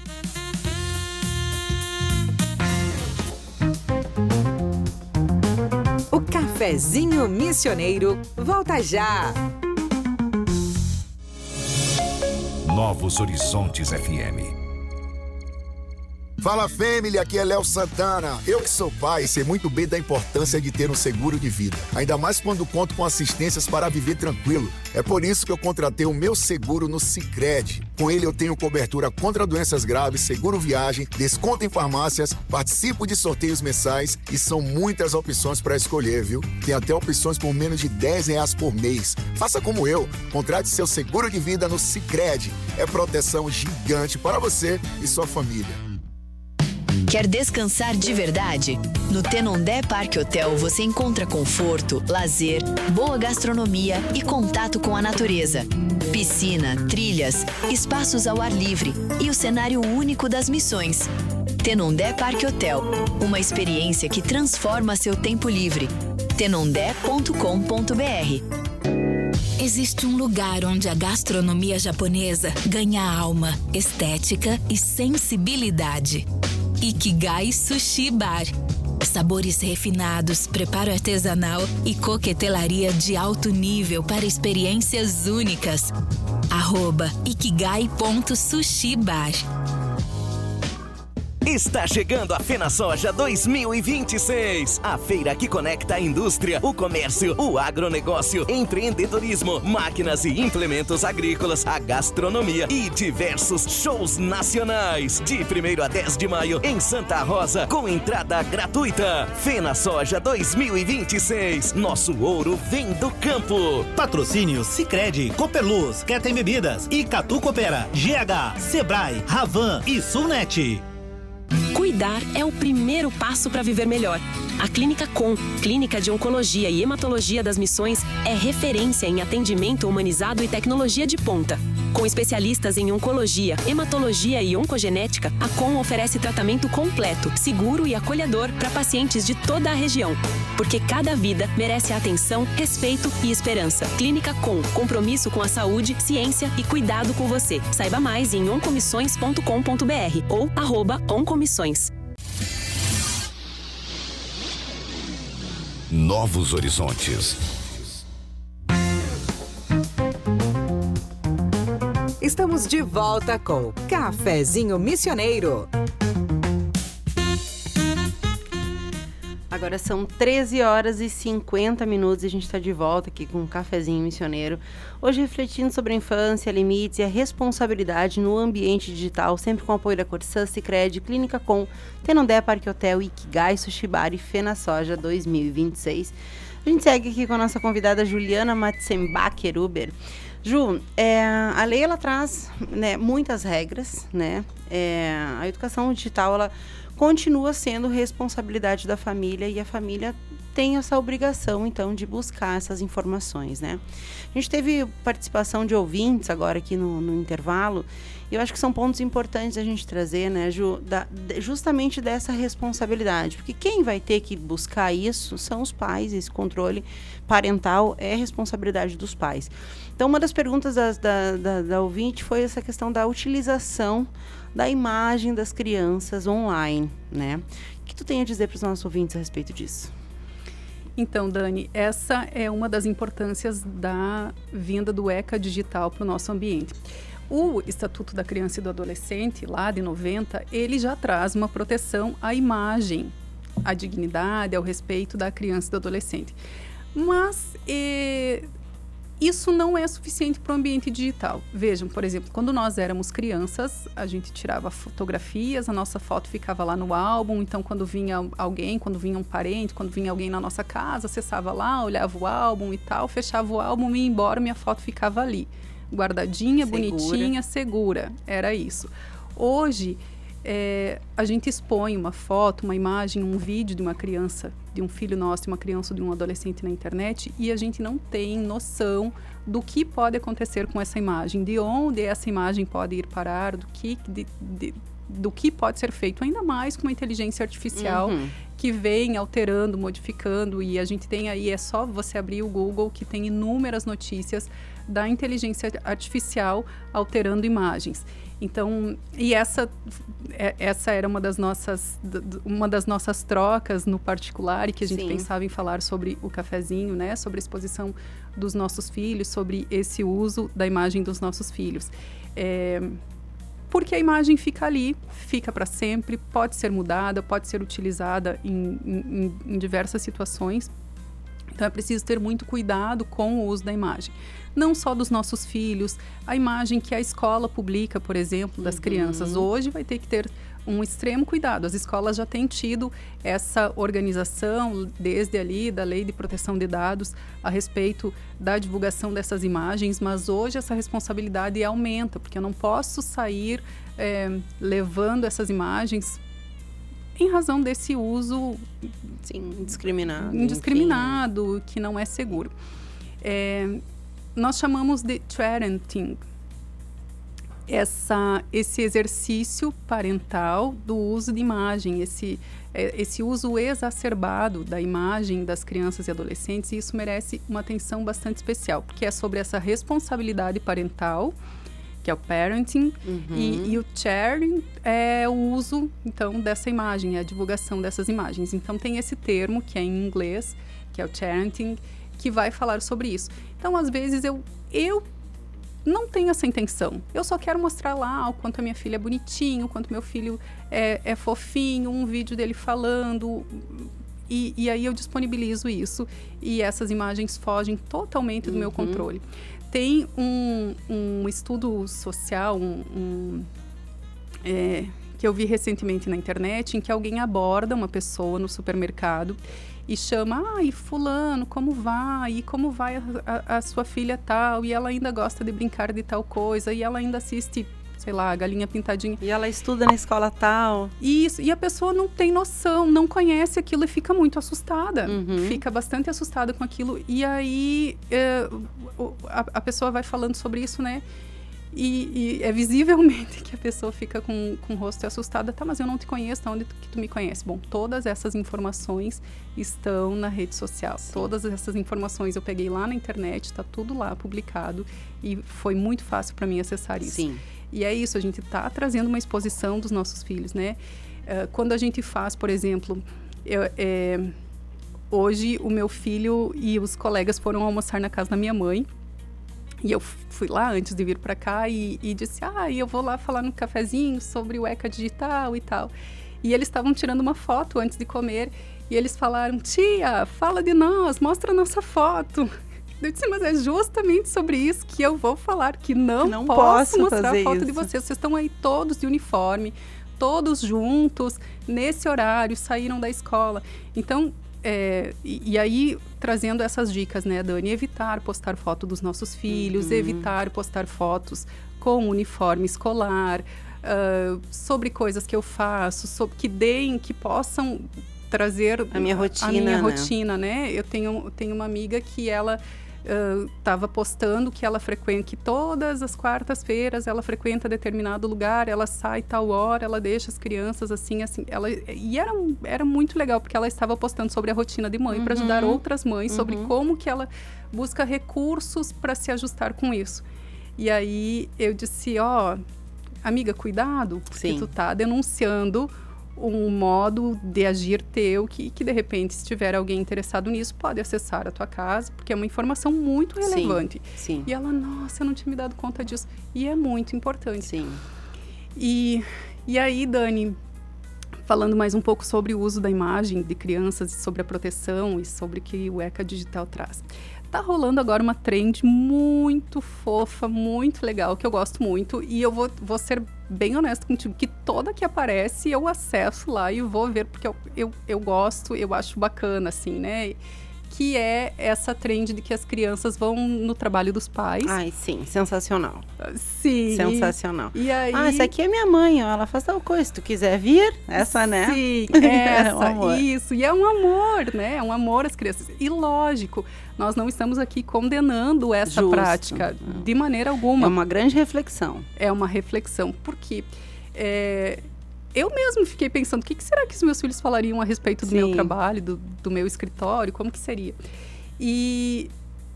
O Cafezinho Missioneiro volta já. Novos Horizontes FM. Fala, família, aqui é Léo Santana. Eu que sou pai sei muito bem da importância de ter um seguro de vida, ainda mais quando conto com assistências para viver tranquilo. É por isso que eu contratei o meu seguro no Sicredi. Com ele eu tenho cobertura contra doenças graves, seguro viagem, desconto em farmácias, participo de sorteios mensais e são muitas opções para escolher, viu? Tem até opções por menos de R$10 por mês. Faça como eu, contrate seu seguro de vida no Sicredi. É proteção gigante para você e sua família. Quer descansar de verdade? No Tenondé Parque Hotel você encontra conforto, lazer, boa gastronomia e contato com a natureza. Piscina, trilhas, espaços ao ar livre e o cenário único das missões. Tenondé Parque Hotel, uma experiência que transforma seu tempo livre. tenondé.com.br. Existe um lugar onde a gastronomia japonesa ganha alma, estética e sensibilidade. Ikigai Sushi Bar. Sabores refinados, preparo artesanal e coquetelaria de alto nível para experiências únicas. @ikigai.sushibar. Está chegando a Fena Soja 2026. A feira que conecta a indústria, o comércio, o agronegócio, empreendedorismo, máquinas e implementos agrícolas, a gastronomia e diversos shows nacionais. De 1º a 10 de maio em Santa Rosa, com entrada gratuita. Fena Soja 2026. Nosso ouro vem do campo. Patrocínio Sicredi, Copperluz, Quer Tem Bebidas, Icatu Coopera, GH, Sebrae, Ravan e Sulnet. Cuidar é o primeiro passo para viver melhor. A Clínica Com, Clínica de Oncologia e Hematologia das Missões, é referência em atendimento humanizado e tecnologia de ponta. Com especialistas em oncologia, hematologia e oncogenética, a Com oferece tratamento completo, seguro e acolhedor para pacientes de toda a região. Porque cada vida merece atenção, respeito e esperança. Clínica Com, compromisso com a saúde, ciência e cuidado com você. Saiba mais em oncomissões.com.br ou @oncomissões. Novos Horizontes. Estamos de volta com Cafezinho Missioneiro. Agora são 13h50 e a gente está de volta aqui com um Cafezinho Missioneiro. Hoje refletindo sobre a infância, limites e a responsabilidade no ambiente digital, sempre com o apoio da Corsã, Sicredi, Clínica Com, Tenondé Parque Hotel, Ikigai, Sushi Bar e Fena Soja 2026. A gente segue aqui com a nossa convidada Juliana Matzenbacher-Uber. Ju, a lei ela traz, né, muitas regras, né? A educação digital ela continua sendo responsabilidade da família e a família tem essa obrigação, então, de buscar essas informações, né? A gente teve participação de ouvintes agora aqui no intervalo, e eu acho que são pontos importantes a gente trazer, né, Ju, justamente dessa responsabilidade, porque quem vai ter que buscar isso são os pais, esse controle parental é responsabilidade dos pais. Então, uma das perguntas da ouvinte foi essa questão da utilização da imagem das crianças online, né? O que tu tem a dizer para os nossos ouvintes a respeito disso? Então, Dani, essa é uma das importâncias da vinda do ECA digital para o nosso ambiente. O Estatuto da Criança e do Adolescente, lá de 90, ele já traz uma proteção à imagem, à dignidade, ao respeito da criança e do adolescente. Mas isso não é suficiente para o ambiente digital. Vejam, por exemplo, quando nós éramos crianças, a gente tirava fotografias, a nossa foto ficava lá no álbum, então quando vinha alguém, quando vinha um parente, quando vinha alguém na nossa casa, acessava lá, olhava o álbum e tal, fechava o álbum e ia embora, minha foto ficava ali. Guardadinha, bonitinha, segura. Era isso. Hoje, a gente expõe uma foto, uma imagem, um vídeo de uma criança, de um filho nosso, de uma criança ou de um adolescente na internet, e a gente não tem noção do que pode acontecer com essa imagem, de onde essa imagem pode ir parar, do que pode ser feito, ainda mais com uma inteligência artificial que vem alterando, modificando, e a gente tem aí, é só você abrir o Google que tem inúmeras notícias da inteligência artificial alterando imagens. Então, e essa era uma das nossas trocas no particular, e que a gente pensava em falar sobre o cafezinho, né? Sobre a exposição dos nossos filhos, sobre esse uso da imagem dos nossos filhos. Porque a imagem fica ali, fica para sempre, pode ser mudada, pode ser utilizada em diversas situações. Então, é preciso ter muito cuidado com o uso da imagem. Não só dos nossos filhos, a imagem que a escola publica, por exemplo, das crianças. Hoje vai ter que ter um extremo cuidado. As escolas já têm tido essa organização, desde ali, da Lei de Proteção de Dados, a respeito da divulgação dessas imagens, mas hoje essa responsabilidade aumenta, porque eu não posso sair levando essas imagens em razão desse uso indiscriminado, que não é seguro. Nós chamamos de parenting esse exercício parental do uso de imagem, esse uso exacerbado da imagem das crianças e adolescentes, e isso merece uma atenção bastante especial, porque é sobre essa responsabilidade parental, que é o parenting, e o sharing é o uso, então, dessa imagem, é a divulgação dessas imagens. Então, tem esse termo, que é em inglês, que é o parenting, que vai falar sobre isso. Então, às vezes, eu não tenho essa intenção. Eu só quero mostrar lá o quanto a minha filha é bonitinho, o quanto meu filho é fofinho, um vídeo dele falando, e aí eu disponibilizo isso, e essas imagens fogem totalmente do meu controle. Tem um estudo social que eu vi recentemente na internet, em que alguém aborda uma pessoa no supermercado e chama, e fulano, como vai? E como vai a sua filha tal? E ela ainda gosta de brincar de tal coisa, e ela ainda assiste, sei lá, Galinha Pintadinha. E ela estuda na escola tal. Isso, e a pessoa não tem noção, não conhece aquilo e fica muito assustada. Fica bastante assustada com aquilo. E aí a pessoa vai falando sobre isso, né? E é visivelmente que a pessoa fica com o rosto assustada. Tá, mas eu não te conheço, tá? Onde que tu me conhece? Bom, todas essas informações estão na rede social. Todas essas informações eu peguei lá na internet, tá tudo lá publicado. E foi muito fácil para mim acessar isso. E é isso, a gente tá trazendo uma exposição dos nossos filhos, né? Quando a gente faz, por exemplo, hoje o meu filho e os colegas foram almoçar na casa da minha mãe. E eu fui lá antes de vir para cá e disse, eu vou lá falar no cafezinho sobre o ECA digital e tal. E eles estavam tirando uma foto antes de comer e eles falaram, tia, fala de nós, mostra a nossa foto. Eu disse, mas é justamente sobre isso que eu vou falar, que não posso mostrar a foto de vocês. Vocês estão aí todos de uniforme, todos juntos, nesse horário, saíram da escola. Então, e aí, trazendo essas dicas, né, Dani? Evitar postar foto dos nossos filhos, evitar postar fotos com uniforme escolar, sobre coisas que eu faço, que possam trazer a minha rotina, né? Eu tenho uma amiga que ela estava postando que ela frequenta, que todas as quartas-feiras ela frequenta determinado lugar, ela sai tal hora, ela deixa as crianças assim, e era muito legal, porque ela estava postando sobre a rotina de mãe para ajudar outras mães, sobre como que ela busca recursos para se ajustar com isso. E aí eu disse, amiga, cuidado, porque tu tá denunciando um modo de agir teu que de repente, se tiver alguém interessado nisso, pode acessar a tua casa, porque é uma informação muito relevante. Sim. E ela, nossa, eu não tinha me dado conta disso. E é muito importante. Sim. E aí, Dani, falando mais um pouco sobre o uso da imagem de crianças, sobre a proteção e sobre o que o ECA Digital traz. Tá rolando agora uma trend muito fofa, muito legal, que eu gosto muito. E eu vou ser bem honesta contigo, que toda que aparece eu acesso lá e vou ver, porque eu gosto, eu acho bacana, assim, né? Que é essa trend de que as crianças vão no trabalho dos pais. Ai, sim, sensacional. Sim. Sensacional. E aí... essa aqui é minha mãe, ó, ela faz tal coisa, se tu quiser vir, essa, né? Sim, essa, isso. E é um amor, né? É um amor às crianças. E lógico, nós não estamos aqui condenando essa prática de maneira alguma. É uma grande reflexão. É uma reflexão, porque... eu mesmo fiquei pensando, o que será que os meus filhos falariam a respeito do meu trabalho, do meu escritório, como que seria?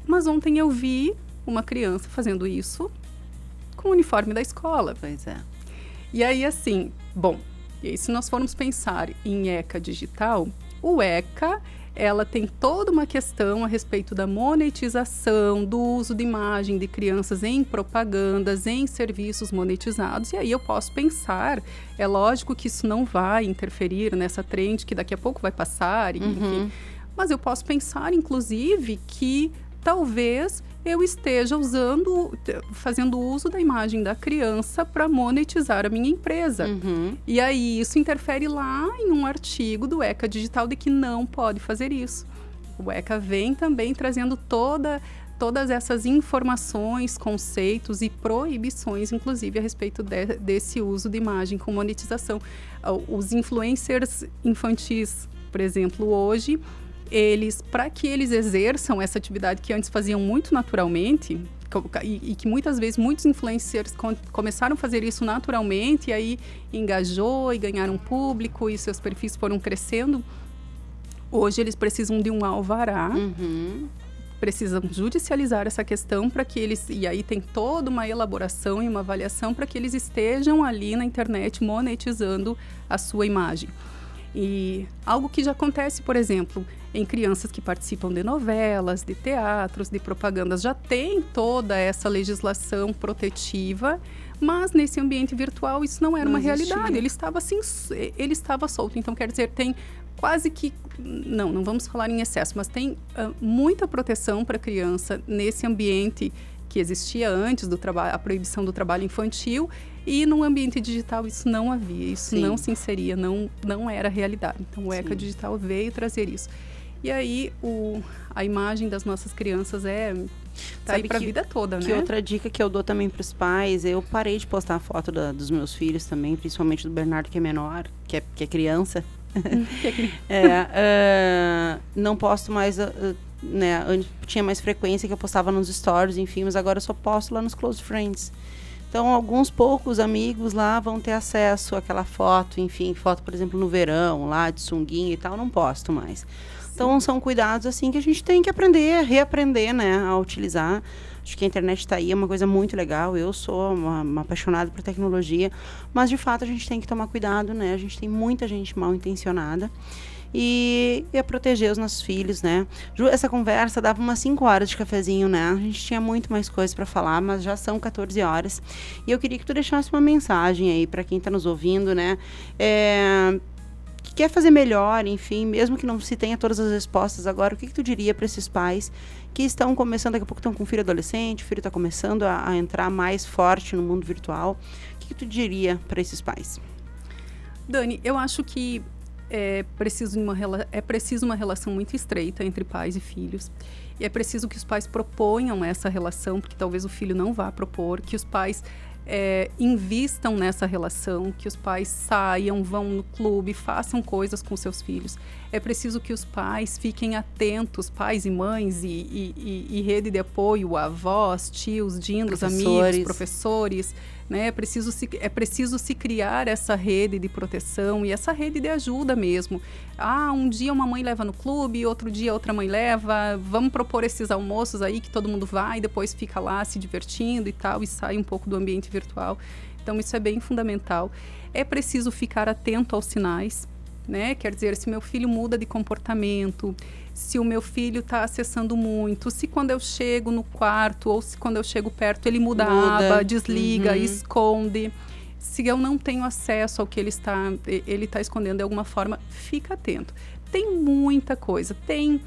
Mas ontem eu vi uma criança fazendo isso com o uniforme da escola. Pois é. E aí, assim, e aí se nós formos pensar em ECA Digital, o ECA, ela tem toda uma questão a respeito da monetização, do uso de imagem de crianças em propagandas, em serviços monetizados. E aí eu posso pensar, é lógico que isso não vai interferir nessa trend que daqui a pouco vai passar, enfim. Mas eu posso pensar, inclusive, que talvez eu esteja fazendo uso da imagem da criança para monetizar a minha empresa. E aí isso interfere lá em um artigo do ECA Digital de que não pode fazer isso. O ECA vem também trazendo todas essas informações, conceitos e proibições, inclusive, a respeito desse uso de imagem com monetização. Os influencers infantis, por exemplo, hoje... para que eles exerçam essa atividade que antes faziam muito naturalmente, e que muitas vezes muitos influencers começaram a fazer isso naturalmente, e aí engajou e ganharam público, e seus perfis foram crescendo, hoje eles precisam de um alvará, precisam judicializar essa questão para que eles... E aí tem toda uma elaboração e uma avaliação para que eles estejam ali na internet monetizando a sua imagem. E algo que já acontece, por exemplo, em crianças que participam de novelas, de teatros, de propagandas, já tem toda essa legislação protetiva, mas nesse ambiente virtual isso não era uma realidade, ele estava solto. Então, quer dizer, tem quase que, não vamos falar em excesso, mas tem muita proteção para a criança nesse ambiente que existia antes do trabalho, a proibição do trabalho infantil, e no ambiente digital isso não havia, isso não se inseria, não era realidade. Então o ECA Digital veio trazer isso. E aí a imagem das nossas crianças tá aí para a vida toda, né? Que outra dica que eu dou também para os pais, eu parei de postar foto dos meus filhos também, principalmente do Bernardo, que é menor, que é criança. Não posto mais... né, antes tinha mais frequência que eu postava nos stories, enfim, mas agora eu só posto lá nos close friends. Então, alguns poucos amigos lá vão ter acesso àquela foto, enfim, foto, por exemplo, no verão, lá de sunguinha e tal, não posto mais. Então, são cuidados, assim, que a gente tem que aprender, reaprender, né, a utilizar. Acho que a internet está aí, é uma coisa muito legal. Eu sou uma apaixonada por tecnologia, mas, de fato, a gente tem que tomar cuidado, né? A gente tem muita gente mal intencionada. E a proteger os nossos filhos, né? Essa conversa dava umas 5 horas de cafezinho, né? A gente tinha muito mais coisa para falar, mas já são 14 horas. E eu queria que tu deixasse uma mensagem aí para quem está nos ouvindo, né? Que quer fazer melhor, enfim, mesmo que não se tenha todas as respostas agora, o que tu diria para esses pais que estão começando, daqui a pouco estão com um filho adolescente, o filho está começando a entrar mais forte no mundo virtual, o que tu diria para esses pais? Dani, eu acho que é preciso uma relação muito estreita entre pais e filhos. E é preciso que os pais proponham essa relação, porque talvez o filho não vá propor, que os pais invistam nessa relação, que os pais saiam, vão no clube, façam coisas com seus filhos. É preciso que os pais fiquem atentos, pais e mães e rede de apoio, avós, tios, dindos, amigos, professores, né? É preciso se criar essa rede de proteção e essa rede de ajuda mesmo. Um dia uma mãe leva no clube, outro dia outra mãe leva, vamos propor esses almoços aí que todo mundo vai e depois fica lá se divertindo e tal, e sai um pouco do ambiente virtual. Então isso é bem fundamental. É preciso ficar atento aos sinais, né? Quer dizer, se meu filho muda de comportamento, se o meu filho está acessando muito, se quando eu chego no quarto ou se quando eu chego perto ele muda a aba, desliga, esconde. Se eu não tenho acesso ao que ele está escondendo de alguma forma, fica atento. Tem muita coisa, tem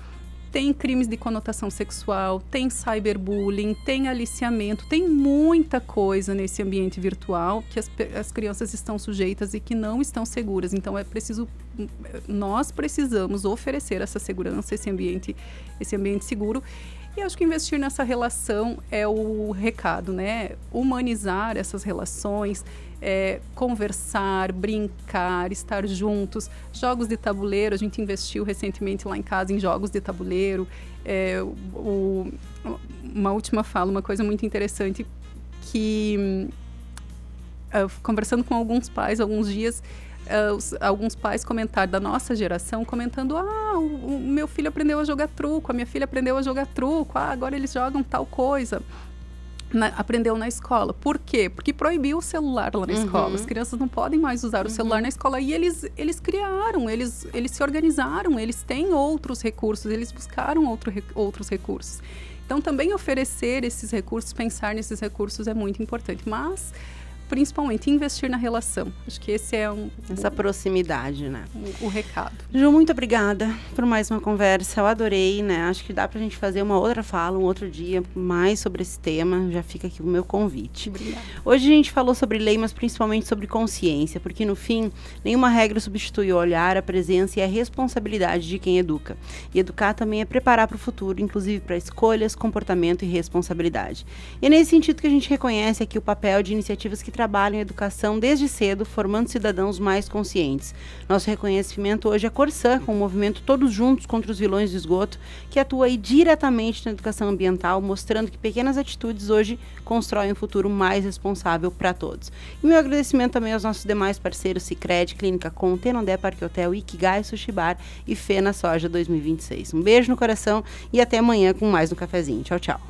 crimes de conotação sexual, tem cyberbullying, tem aliciamento, tem muita coisa nesse ambiente virtual que as crianças estão sujeitas e que não estão seguras. Então nós precisamos oferecer essa segurança, esse ambiente seguro. E acho que investir nessa relação é o recado, né? Humanizar essas relações, conversar, brincar, estar juntos. Jogos de tabuleiro, a gente investiu recentemente lá em casa em jogos de tabuleiro. Uma última fala, uma coisa muito interessante, que conversando com alguns pais, alguns dias, alguns pais comentaram da nossa geração, comentando: o meu filho aprendeu a jogar truco, a minha filha aprendeu a jogar truco, agora eles jogam tal coisa. Aprendeu na escola. Por quê? Porque proibiu o celular lá na escola. As crianças não podem mais usar o celular na escola. E eles criaram, eles se organizaram, eles têm outros recursos, eles buscaram outros recursos. Então, também oferecer esses recursos, pensar nesses recursos é muito importante. Mas, principalmente, investir na relação. Acho que esse é essa proximidade, né? O recado. Ju, muito obrigada por mais uma conversa. Eu adorei, né? Acho que dá pra gente fazer uma outra fala, um outro dia, mais sobre esse tema. Já fica aqui o meu convite. Obrigada. Hoje a gente falou sobre lei, mas principalmente sobre consciência, porque no fim, nenhuma regra substitui o olhar, a presença e a responsabilidade de quem educa. E educar também é preparar para o futuro, inclusive para escolhas, comportamento e responsabilidade. E é nesse sentido que a gente reconhece aqui o papel de iniciativas que trabalham em educação desde cedo, formando cidadãos mais conscientes. Nosso reconhecimento hoje é a Corsã, com o movimento Todos Juntos contra os Vilões do Esgoto, que atua aí diretamente na educação ambiental, mostrando que pequenas atitudes hoje constroem um futuro mais responsável para todos. E meu agradecimento também aos nossos demais parceiros Sicredi, Clínica Com, Tenondé Parque Hotel, Ikigai Sushi Bar e Fena Soja 2026. Um beijo no coração e até amanhã com mais um cafezinho. Tchau, tchau.